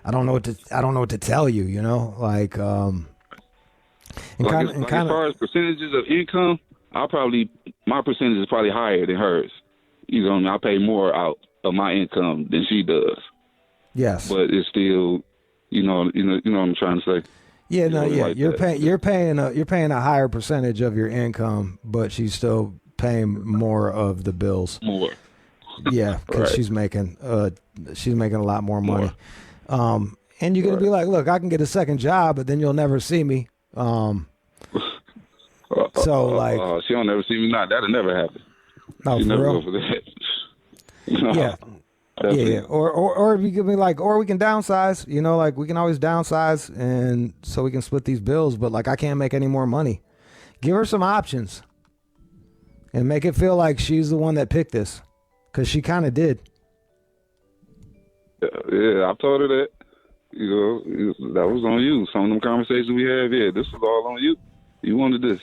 what to tell you. Like, and as far as percentages of income, my percentage is probably higher than hers. I pay more out of my income than she does. Yes, but it's still, what I'm trying to say. Yeah, no, yeah, like you're paying a higher percentage of your income, but she's still paying more of the bills. More. Yeah, because she's making a lot more money. And you're gonna be like, look, I can get a second job, but then you'll never see me. So like, she don't never see me. Not that'll never happen. No, you for never real? go for that. Yeah. Yeah, or we could be like, or we can downsize. Like we can always downsize, and so we can split these bills. But like, I can't make any more money. Give her some options, and make it feel like she's the one that picked this, because she kind of did. Yeah, I told her that. That was on you. Some of them conversations we had, this was all on you. You wanted this.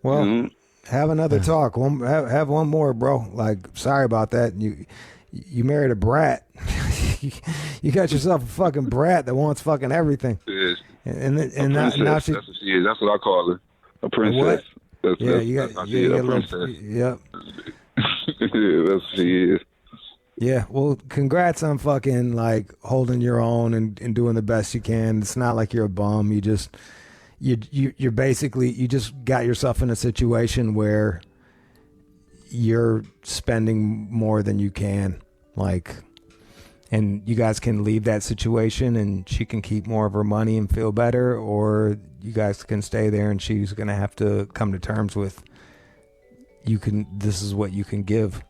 Well, have another talk. Have one more, bro. Like, sorry about that. You married a brat. You got yourself a fucking brat that wants fucking everything. Yes. And now she, that's what she is. That's what I call her. A princess. What? You got a princess. Yep. Yeah, that's what she is. Yeah, well, congrats on fucking like holding your own and doing the best you can. It's not like you're a bum. You're basically, you just got yourself in a situation where you're spending more than you can, like, and you guys can leave that situation and she can keep more of her money and feel better, or you guys can stay there and she's gonna have to come to terms with this is what you can give.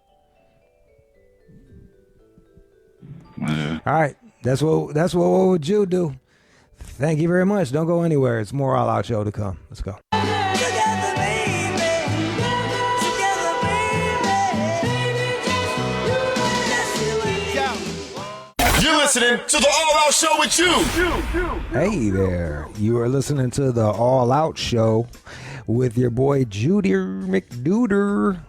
Yeah. All right, that's what would you do? Thank you very much. Don't go anywhere. It's more All Out Show to come. Let's go. You're listening to the All Out Show with you. Hey there. You are listening to the All Out Show with your boy Judy McDuder.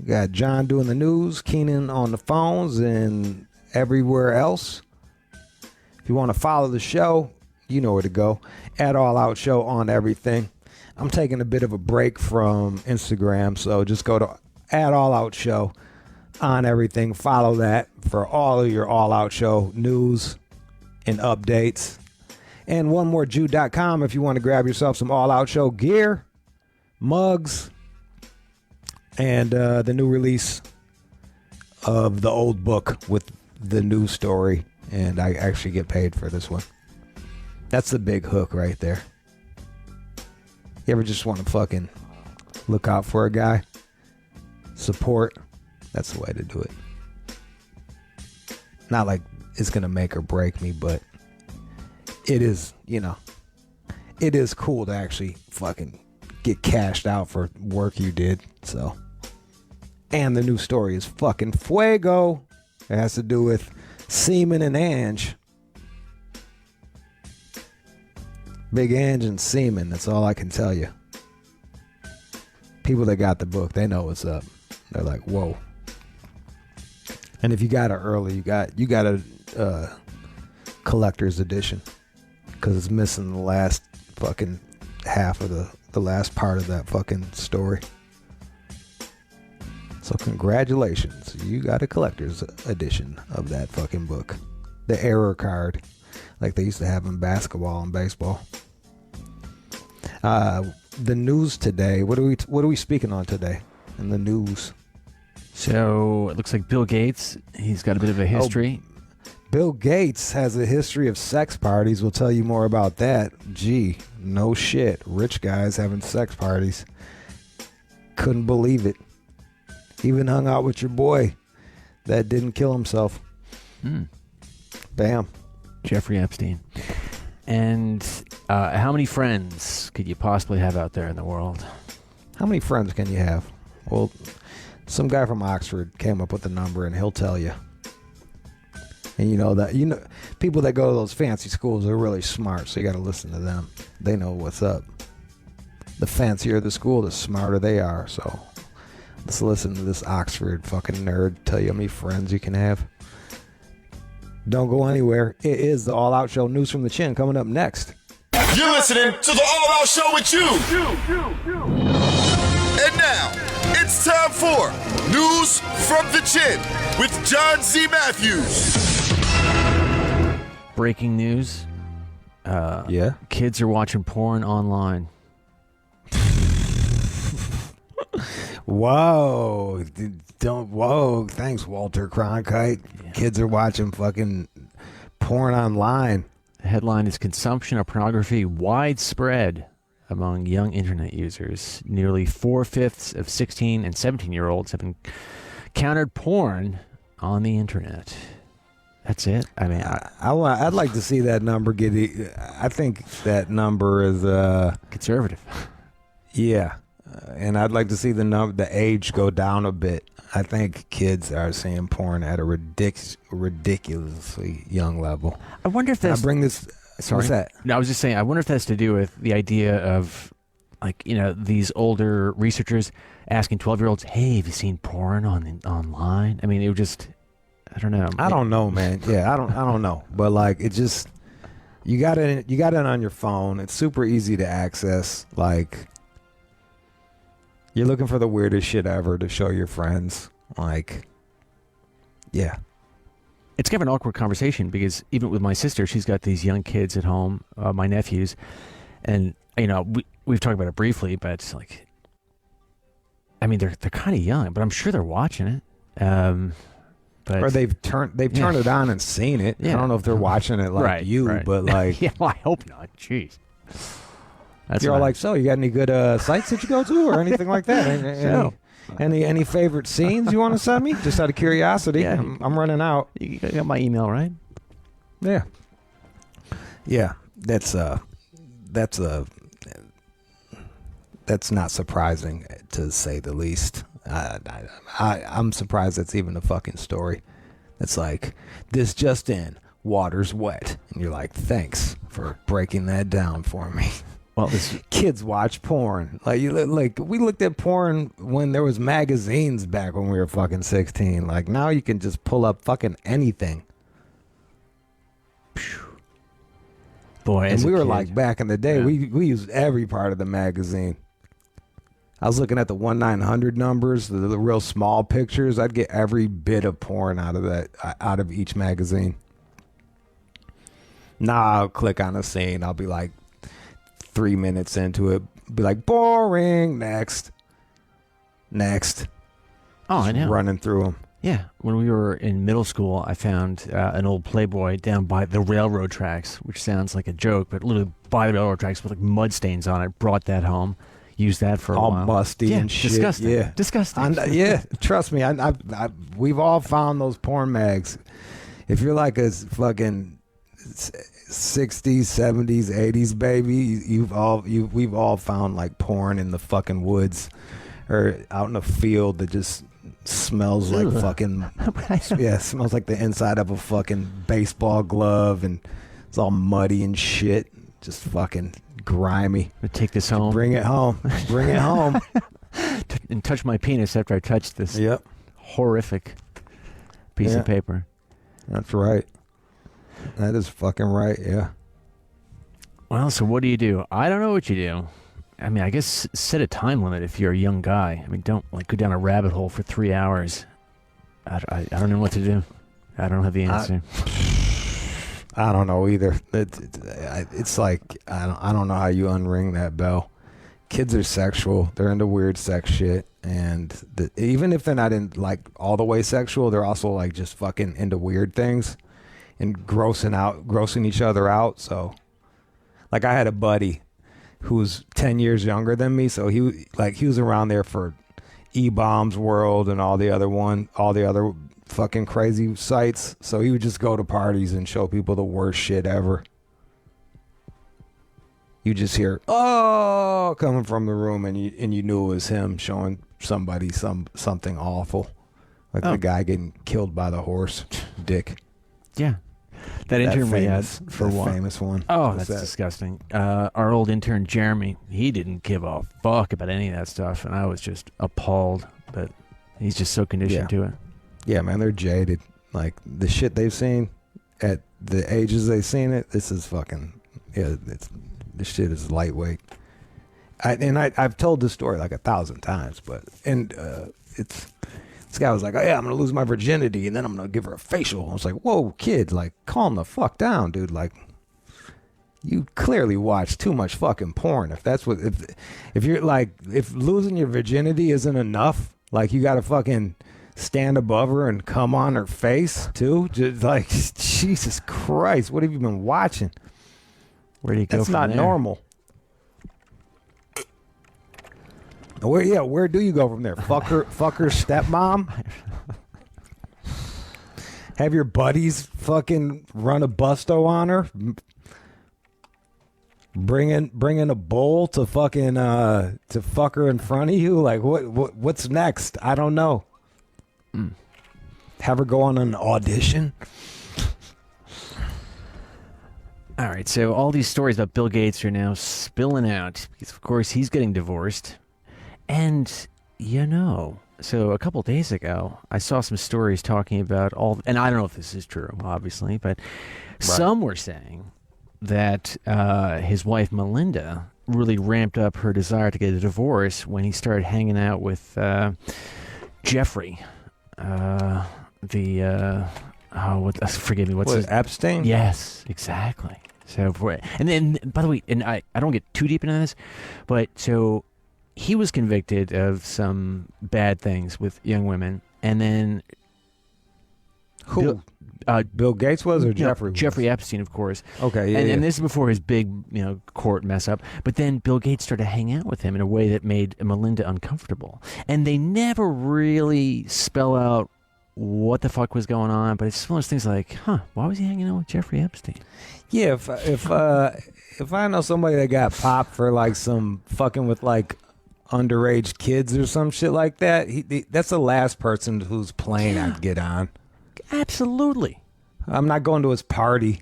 Got John doing the news, Keenan on the phones, and everywhere else. If you want to follow the show, you know where to go. At All Out Show on everything. I'm taking a bit of a break from Instagram, so just go to at All Out Show on everything. Follow that for all of your All Out Show news and updates. And onemorejude.com if you want to grab yourself some All Out Show gear, mugs, and the new release of the old book with the new story. And I actually get paid for this one. That's the big hook right there. You ever just want to fucking look out for a guy? Support. That's the way to do it. Not like it's going to make or break me, but it is, it is cool to actually fucking get cashed out for work you did. So, and the new story is fucking fuego. It has to do with Seaman and Ange. Big Ange and Seaman. That's all I can tell you. People that got the book, they know what's up. They're like, whoa. And if you got it early, you got a collector's edition. because it's missing the last fucking half of the last part of that fucking story. So congratulations, you got a collector's edition of that fucking book. The error card, like they used to have in basketball and baseball. The news today. What are we speaking on today in the news? So it looks like Bill Gates. He's got a bit of a history. Bill Gates has a history of sex parties. We'll tell you more about that. Gee, no shit. Rich guys having sex parties. Couldn't believe it. Even hung out with your boy that didn't kill himself. Bam. Jeffrey Epstein. And how many friends could you possibly have out there in the world? How many friends can you have? Well, some guy from Oxford came up with the number, and he'll tell you. And people that go to those fancy schools are really smart, so you got to listen to them. They know what's up. The fancier the school, the smarter they are. So let's listen to this Oxford fucking nerd tell you how many friends you can have. Don't go anywhere. It is the All Out Show. News from the Chin coming up next. You're listening to the All Out Show with you. And now, it's time for News from the Chin with John Z. Matthews. Breaking news. Yeah. Kids are watching porn online. Whoa. Whoa. Thanks, Walter Cronkite. Yeah. Kids are watching fucking porn online. The headline is Consumption of Pornography Widespread Among Young Internet Users. Nearly 4/5 of 16 and 17-year-olds have encountered porn on the internet. That's it. I mean, I'd like to see that number get. I think that number is conservative. Yeah, and I'd like to see the age go down a bit. I think kids are seeing porn at a ridiculously young level. I wonder if that's. I bring this. Sorry. What's that? No, I was just saying. I wonder if that's to do with the idea of, like, these older researchers asking 12-year-olds, "Hey, have you seen porn online?" I mean, it would just. I don't know. I don't know, man. Yeah, I don't know. But like, it just you got it on your phone. It's super easy to access. Like, you're looking for the weirdest shit ever to show your friends. Like, yeah. It's kind of an awkward conversation because even with my sister, she's got these young kids at home, my nephews, and we've talked about it briefly, but it's like, I mean, they're kind of young, but I'm sure they're watching it. Or they've turned it on and seen it. Yeah. I don't know if they're watching it like you, but like, yeah, well, I hope not. Jeez, you're all like, so you got any good sites that you go to or anything like that? Any favorite scenes you want to send me? Just out of curiosity. Yeah. I'm running out. You got my email, right? Yeah. Yeah. That's not surprising, to say the least. I'm surprised that's even a fucking story. It's like, this just in, water's wet. And you're like, thanks for breaking that down for me. Well, kids watch porn. Like we looked at porn when there was magazines back when we were fucking 16. Like, now you can just pull up fucking anything. Boy, and we were like, back in the day, we used every part of the magazine. I was looking at the 1-900 numbers, the real small pictures. I'd get every bit of porn out of each magazine. Now I'll click on a scene. I'll be like 3 minutes into it, be like, boring. Next. Oh, I know. Running through them. Yeah, when we were in middle school, I found an old Playboy down by the railroad tracks, which sounds like a joke, but literally by the railroad tracks with like mud stains on it. Brought that home. Used that for a while. All musty and shit. Disgusting. Yeah, disgusting. Yeah, trust me. We've all found those porn mags. If you're like a fucking 60s, 70s, 80s baby, we've all found like porn in the fucking woods or out in a field that just smells like fucking smells like the inside of a fucking baseball glove, and it's all muddy and shit. Just fucking grimy. Take this home. Bring it home. Bring it home. And touch my penis after I touch this horrific piece of paper. That's right. That is fucking right, yeah. Well, so what do you do? I don't know what you do. I mean, I guess set a time limit if you're a young guy. I mean, don't like go down a rabbit hole for 3 hours. I don't know what to do. I don't have the answer. I don't know either. It's like I don't know how you unring that bell. Kids are sexual. They're into weird sex shit, and even if they're not in like all the way sexual, they're also like just fucking into weird things and grossing each other out. So, like, I had a buddy who was 10 years younger than me, so he was around there for E-Bombs World and all the other fucking crazy sites. So he would just go to parties and show people the worst shit ever. You just hear "oh" coming from the room, and you knew it was him showing somebody something awful, like the guy getting killed by the horse, Dick. Yeah. That intern we had for a while. Famous one. Oh, that's disgusting. Our old intern, Jeremy, he didn't give a fuck about any of that stuff, and I was just appalled. But he's just so conditioned to it. Yeah, man, they're jaded. Like, the shit they've seen at the ages they've seen it, this is fucking... Yeah, this shit is lightweight. I've told this story like 1,000 times, but... This guy was like, "Oh yeah, I'm gonna lose my virginity, and then I'm gonna give her a facial." I was like, "Whoa, kid, like, calm the fuck down, dude. Like, you clearly watch too much fucking porn. If that's what, if you're like, if losing your virginity isn't enough, like, you gotta fucking stand above her and come on her face too. Just like, Jesus Christ, what have you been watching? Where do you go? That's from not there? normal." Where do you go from there? Fuck her stepmom? Have your buddies fucking run a busto on her? Bring in a bowl to fucking to fuck her in front of you? Like, what's next? I don't know. Have her go on an audition? All right, so all these stories about Bill Gates are now spilling out because, of course, he's getting divorced. And, so a couple days ago, I saw some stories talking about and I don't know if this is true, obviously, but some were saying that his wife, Melinda, really ramped up her desire to get a divorce when he started hanging out with Jeffrey, forgive me, what's his... Epstein? Yes, exactly. So, and then, by the way, and I don't get too deep into this, but so... he was convicted of some bad things with young women, and then who? Bill Gates was, or Jeffrey? Jeffrey Epstein, of course. Okay, and this is before his big, court mess up. But then Bill Gates started to hang out with him in a way that made Melinda uncomfortable, and they never really spell out what the fuck was going on. But it's just one of those things like, why was he hanging out with Jeffrey Epstein? Yeah, if I know somebody that got popped for like some fucking with like underage kids or some shit like that, that's the last person whose plane I'd get on. Absolutely. I'm not going to his party.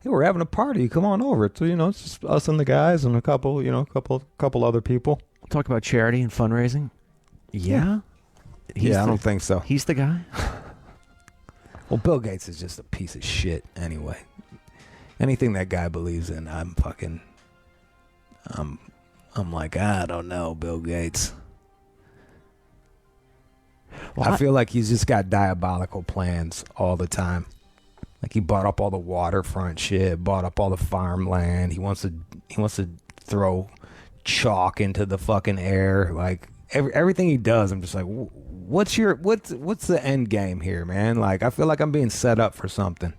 Hey, we're having a party. Come on over. So, it's just us and the guys and a couple other people. Talk about charity and fundraising. Yeah. I don't think so. He's the guy. Well, Bill Gates is just a piece of shit anyway. Anything that guy believes in, I'm like, I don't know, Bill Gates. Well, I feel like he's just got diabolical plans all the time. Like, he bought up all the waterfront shit, bought up all the farmland. He wants to throw chalk into the fucking air. Like, everything he does, I'm just like, what's the end game here, man? Like, I feel like I'm being set up for something.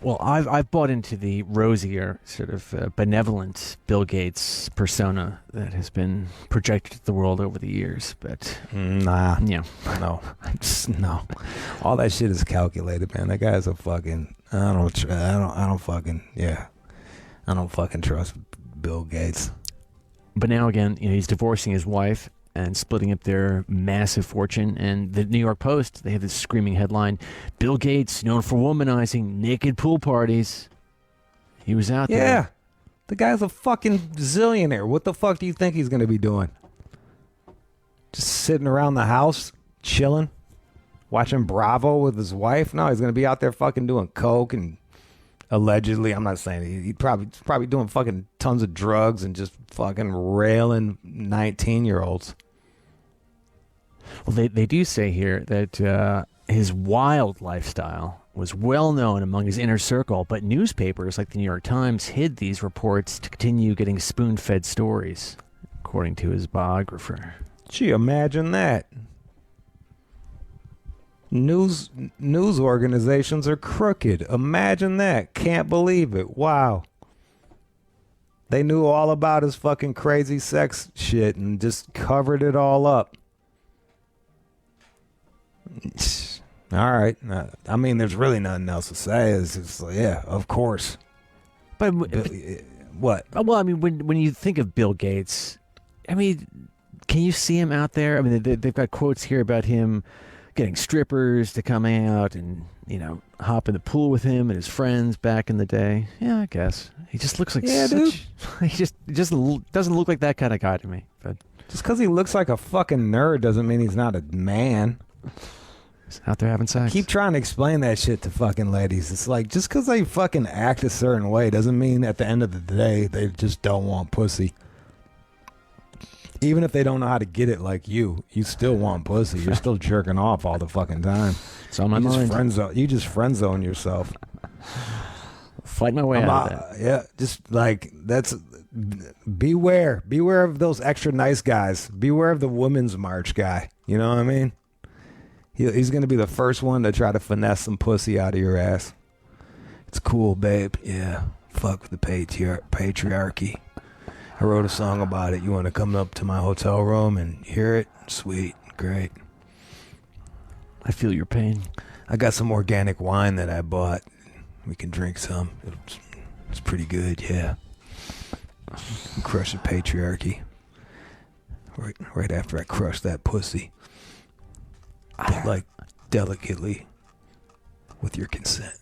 Well, I've bought into the rosier, sort of benevolent Bill Gates persona that has been projected to the world over the years. But nah, yeah, no, no, all that shit is calculated, man. That guy's a fucking. I don't fucking trust Bill Gates. But now again, he's divorcing his wife and splitting up their massive fortune. And the New York Post, they have this screaming headline: Bill Gates, known for womanizing naked pool parties. He was out there. Yeah. The guy's a fucking zillionaire. What the fuck do you think he's going to be doing? Just sitting around the house, chilling, watching Bravo with his wife? No, he's going to be out there fucking doing coke and Allegedly, I'm not saying he probably doing fucking tons of drugs and just fucking railing 19-year-olds. Well, they do say here that his wild lifestyle was well known among his inner circle, but newspapers like the New York Times hid these reports to continue getting spoon-fed stories, according to his biographer. Gee, imagine that. News organizations are crooked. Imagine that. Can't believe it. Wow. They knew all about his fucking crazy sex shit and just covered it all up. All right. I mean, there's really nothing else to say. It's just like, yeah, of course. But what? Well, I mean, when you think of Bill Gates, I mean, can you see him out there? I mean, they've got quotes here about him getting strippers to come out and, you know, hop in the pool with him and his friends back in the day. Yeah, I guess. He just looks like dude. He just doesn't look like that kind of guy to me. But just because he looks like a fucking nerd doesn't mean he's not a man. He's out there having sex. Keep trying to explain that shit to fucking ladies. It's like, just because they fucking act a certain way doesn't mean at the end of the day they just don't want pussy. Even if they don't know how to get it like you still want pussy. You're still jerking off all the fucking time. It's on my mind. You just friend zone yourself. Fight my way out of that. Yeah, just like that's. Beware of those extra nice guys. Beware of the women's march guy. You know what I mean? He's gonna be the first one to try to finesse some pussy out of your ass. It's cool, babe. Yeah, fuck with the patriarchy. I wrote a song about it. You want to come up to my hotel room and hear it? Sweet. Great. I feel your pain. I got some organic wine that I bought. We can drink some. It's pretty good, yeah. Crush the patriarchy. Right after I crush that pussy. But like delicately with your consent.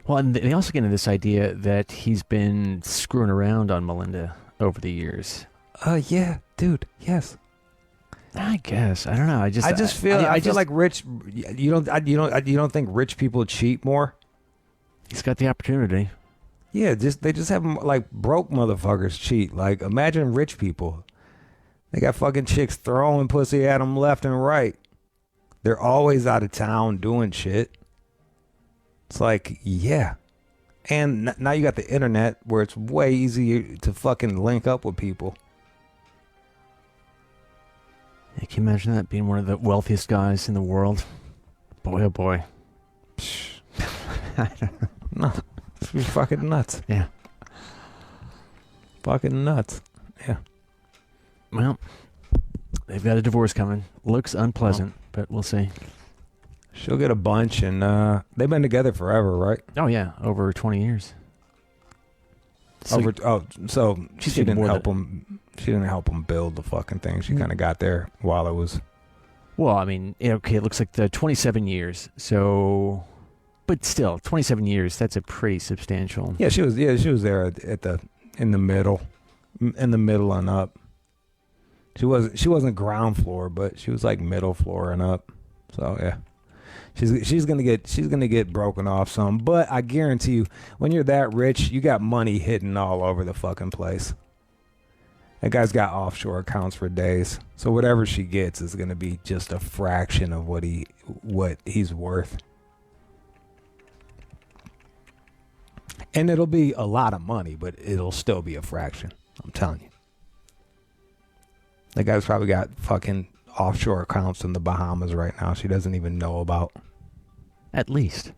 Well, and they also get into this idea that he's been screwing around on Melinda over the years. Yeah, dude. Yes. I guess. I don't know. I feel like rich. You don't think rich people cheat more? He's got the opportunity. Yeah, they just have like broke motherfuckers cheat. Like, imagine rich people. They got fucking chicks throwing pussy at them left and right. They're always out of town doing shit. It's like, yeah. And now you got the internet where it's way easier to fucking link up with people. Yeah, can you imagine that, being one of the wealthiest guys in the world? Boy, oh boy. No, it's fucking nuts. Yeah. Fucking nuts. Yeah. Well, they've got a divorce coming. Looks unpleasant, but we'll see. She'll get a bunch, and they've been together forever, right? Oh yeah, over 20 years. So she didn't help him. She didn't help him build the fucking thing. She kind of got there while it was. Well, I mean, okay, it looks like the 27 years. So, but still, 27 years. That's a pretty substantial. Yeah, she was there in the middle and up. She wasn't ground floor, but she was like middle floor and up. So yeah. She's gonna get broken off some, but I guarantee you, when you're that rich, you got money hidden all over the fucking place. That guy's got offshore accounts for days, so whatever she gets is gonna be just a fraction of what he's worth, and it'll be a lot of money, but it'll still be a fraction. I'm telling you, that guy's probably got fucking offshore accounts in the Bahamas right now she doesn't even know about. At least.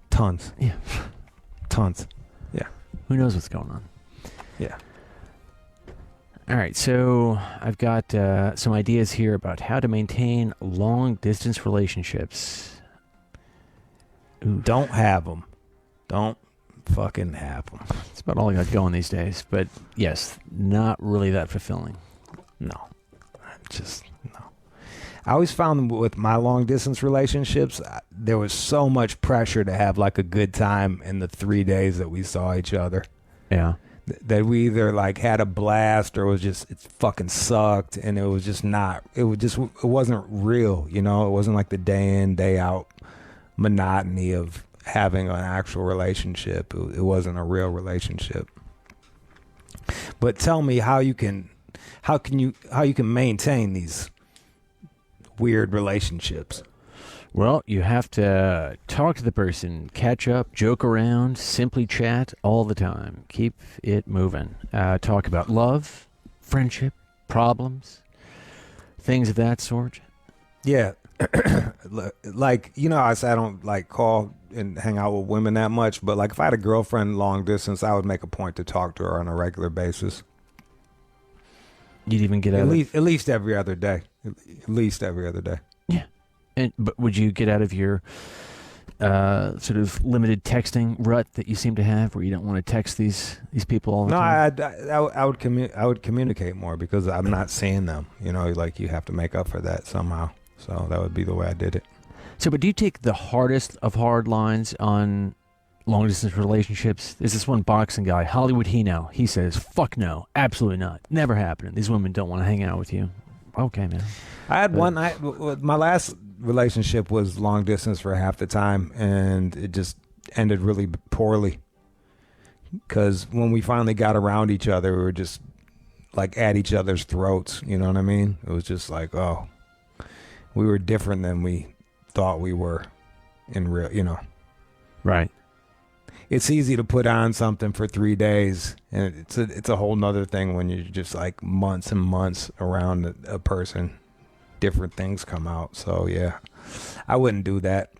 Tons. Yeah. Tons. Yeah. Who knows what's going on? Yeah. All right, so I've got some ideas here about how to maintain long-distance relationships. Ooh. Don't have them. Don't fucking have them. That's about all I got going these days. But yes, not really that fulfilling. No. Just no. I always found with my long distance relationships, there was so much pressure to have like a good time in the 3 days that we saw each other. Yeah. That we either like had a blast or it fucking sucked, and it wasn't real, you know. It wasn't like the day in, day out monotony of having an actual relationship. It wasn't a real relationship. But tell me how you can maintain these weird relationships. Well, you have to talk to the person, catch up, joke around, simply chat all the time. Keep it moving. Talk about love, friendship, problems, things of that sort. Yeah. Like, I say I don't like call and hang out with women that much, but like if I had a girlfriend long distance, I would make a point to talk to her on a regular basis. You'd even get out at least every other day. At least every other day. Yeah. But would you get out of your sort of limited texting rut that you seem to have, where you don't want to text these people all the time? No, I would communicate more because I'm not seeing them. Like you have to make up for that somehow. So that would be the way I did it. So, but do you take the hardest of hard lines on long distance relationships? There's this one boxing guy, Hollywood Hino. He says, "Fuck no, absolutely not, never happening. These women don't want to hang out with you." Okay, man. I had my last relationship was long distance for half the time, and it just ended really poorly. Because when we finally got around each other, we were just like at each other's throats. You know what I mean? It was just like, oh, we were different than we thought we were in real. Right. It's easy to put on something for 3 days, and it's a whole nother thing when you're just like months and months around a person. Different things come out. So yeah, I wouldn't do that.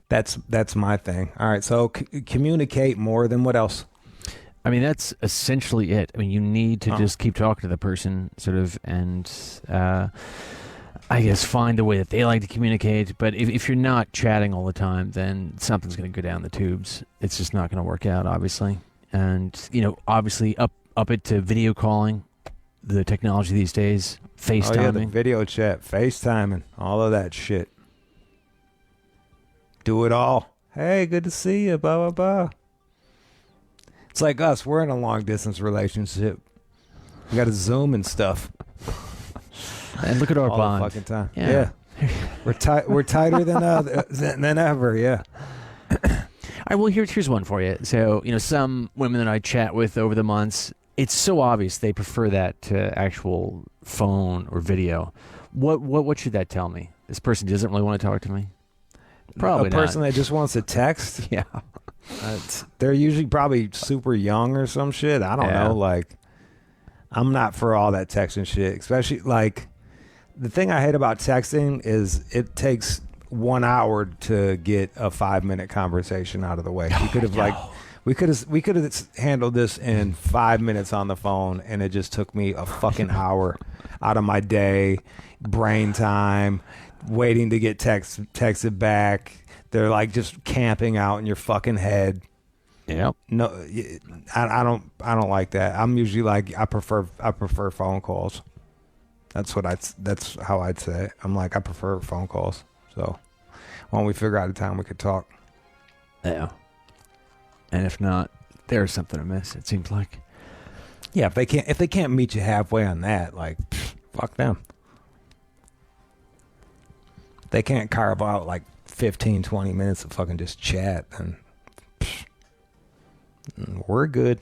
That's my thing. All right, so communicate more. Than what else? I mean, that's essentially it. I mean, you need to just keep talking to the person, sort of, and I guess find a way that they like to communicate. But if you're not chatting all the time, then something's going to go down the tubes. It's just not going to work out, obviously. And obviously, up it to video calling. The technology these days, FaceTiming. Oh yeah, the video chat, FaceTiming, all of that shit. Do it all. Hey, good to see you, blah, blah, blah. It's like us. We're in a long-distance relationship. We got to Zoom and stuff. And look at our all bond. The fucking time. Yeah. We're tighter than ever, yeah. All right, well, here's one for you. So, some women that I chat with over the months, it's so obvious they prefer that to actual phone or video. What should that tell me? This person doesn't really want to talk to me? Probably a person that just wants to text? Yeah. They're usually probably super young or some shit. I don't know. Like, I'm not for all that texting shit. Especially, like, the thing I hate about texting is it takes 1 hour to get a 5-minute conversation out of the way. You could have, we could have handled this in 5 minutes on the phone, and it just took me a fucking hour out of my day, brain time, waiting to get texted back. They're like just camping out in your fucking head. Yep. No, I don't like that. I'm usually like I prefer phone calls. That's how I'd say it. I'm like I prefer phone calls. So why don't we figure out a time we could talk? Yeah. And if not, there's something amiss, it seems like. Yeah, if they can't meet you halfway on that, like, fuck them. If they can't carve out like 15, 20 minutes of fucking just chat, then we're good.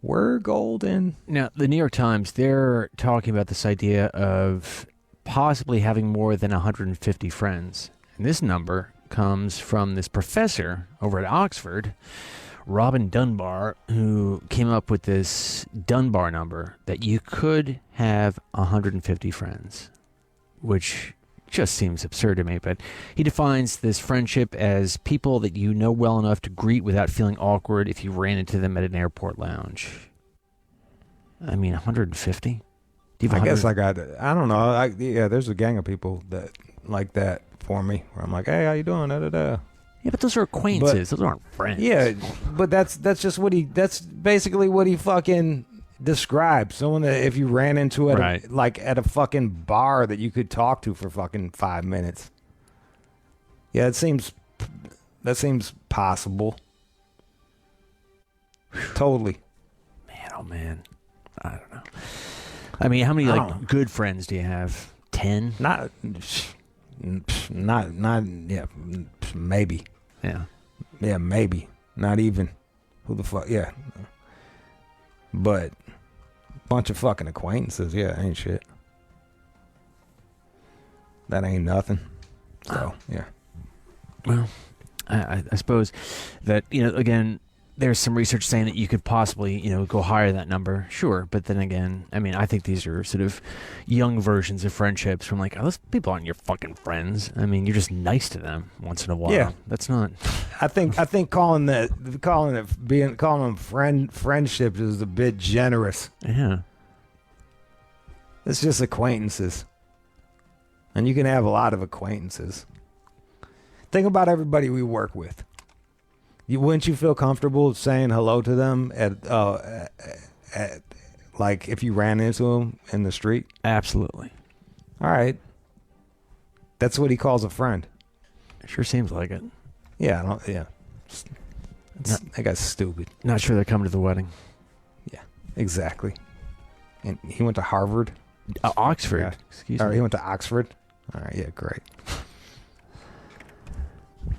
We're golden. Now, the New York Times, they're talking about this idea of possibly having more than 150 friends. And this number comes from this professor over at Oxford, Robin Dunbar, who came up with this Dunbar number that you could have 150 friends, which just seems absurd to me. But he defines this friendship as people that you know well enough to greet without feeling awkward if you ran into them at an airport lounge. I mean, 150? I guess I don't know. There's a gang of people that like that for me, where I'm like, hey, how you doing? Da, da, da. Yeah, but those are acquaintances. Those aren't friends. Yeah, but that's basically what he fucking described. Someone that if you ran into it at a fucking bar that you could talk to for fucking 5 minutes. Yeah, that seems possible. Totally. Man, oh man. I don't know. I mean, how many good friends do you have? 10? Yeah, maybe. Yeah. Yeah, maybe. Not even. Who the fuck? Yeah. But bunch of fucking acquaintances. Yeah, ain't shit. That ain't nothing. So, yeah. Well, I suppose that, again, there's some research saying that you could possibly, go higher than that number. Sure. But then again, I mean, I think these are sort of young versions of friendships from like, those people aren't your fucking friends. I mean, you're just nice to them once in a while. Yeah. That's not. I think calling them friendships is a bit generous. Yeah. It's just acquaintances. And you can have a lot of acquaintances. Think about everybody we work with. Wouldn't you feel comfortable saying hello to them at like if you ran into them in the street? Absolutely. All right. That's what he calls a friend. It sure seems like it. Yeah. That guy's stupid. Not sure they're coming to the wedding. Yeah, exactly. And he went to Harvard. Oxford. Yeah. Excuse me. me. He went to Oxford. All right. Yeah. Great.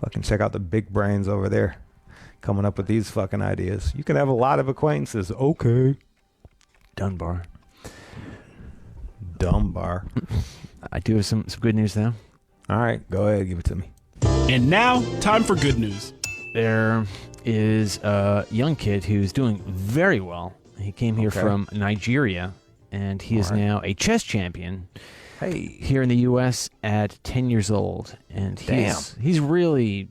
Fucking check out the big brains over there. Coming up with these fucking ideas. You can have a lot of acquaintances. Okay. Dunbar. I do have some good news though. All right, go ahead, give it to me. And now, time for good news. There is a young kid who's doing very well. He came here from Nigeria, and he is now a chess champion. Hey, here in the U.S. at 10 years old, and he's really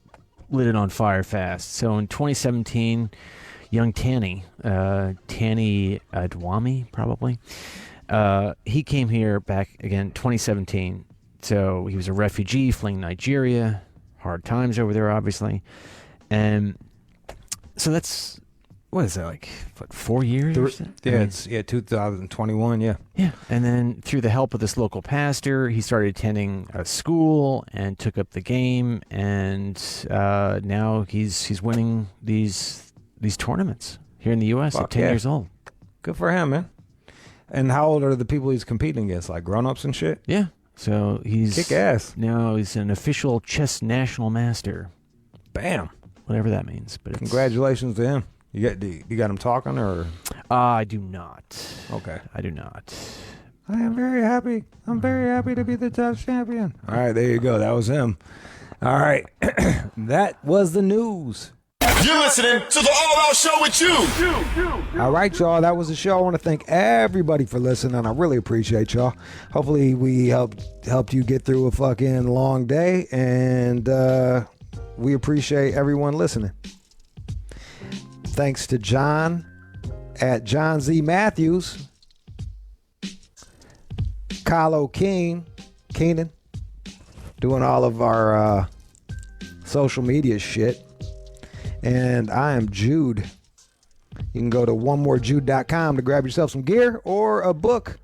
lit it on fire fast. So in 2017, young Tani Adwami, probably, he came here back again 2017. So he was a refugee fleeing Nigeria, hard times over there, obviously, and so that's. What is that, like, 4 years? Yeah, it's 2021, yeah. Yeah, and then through the help of this local pastor, he started attending a school and took up the game, and now he's winning these tournaments here in the U.S. at 10 years old. Good for him, man. And how old are the people he's competing against, like grown-ups and shit? Yeah, so he's... Kick ass. Now he's an official chess national master. Bam. Whatever that means. But congratulations to him. You got him talking, or? I do not. Okay. I do not. I am very happy. I'm very happy to be the chess champion. All right, there you go. That was him. All right. That was the news. You're listening to the All Out Show with you. All right, y'all. That was the show. I want to thank everybody for listening. I really appreciate y'all. Hopefully, we helped you get through a fucking long day, and we appreciate everyone listening. Thanks to John at John Z. Matthews, Kylo Keenan, doing all of our social media shit. And I am Jude. You can go to onemorejude.com to grab yourself some gear or a book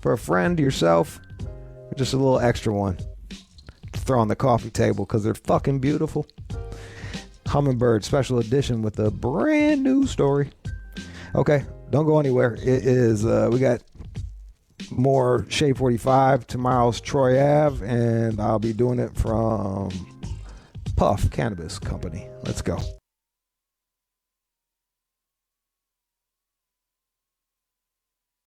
for a friend, yourself, or just a little extra one to throw on the coffee table because they're fucking beautiful. Hummingbird special edition with a brand new story. Okay, don't go anywhere. It is we got more Shade 45, tomorrow's Troy Ave, and I'll be doing it from Puff Cannabis Company. Let's go.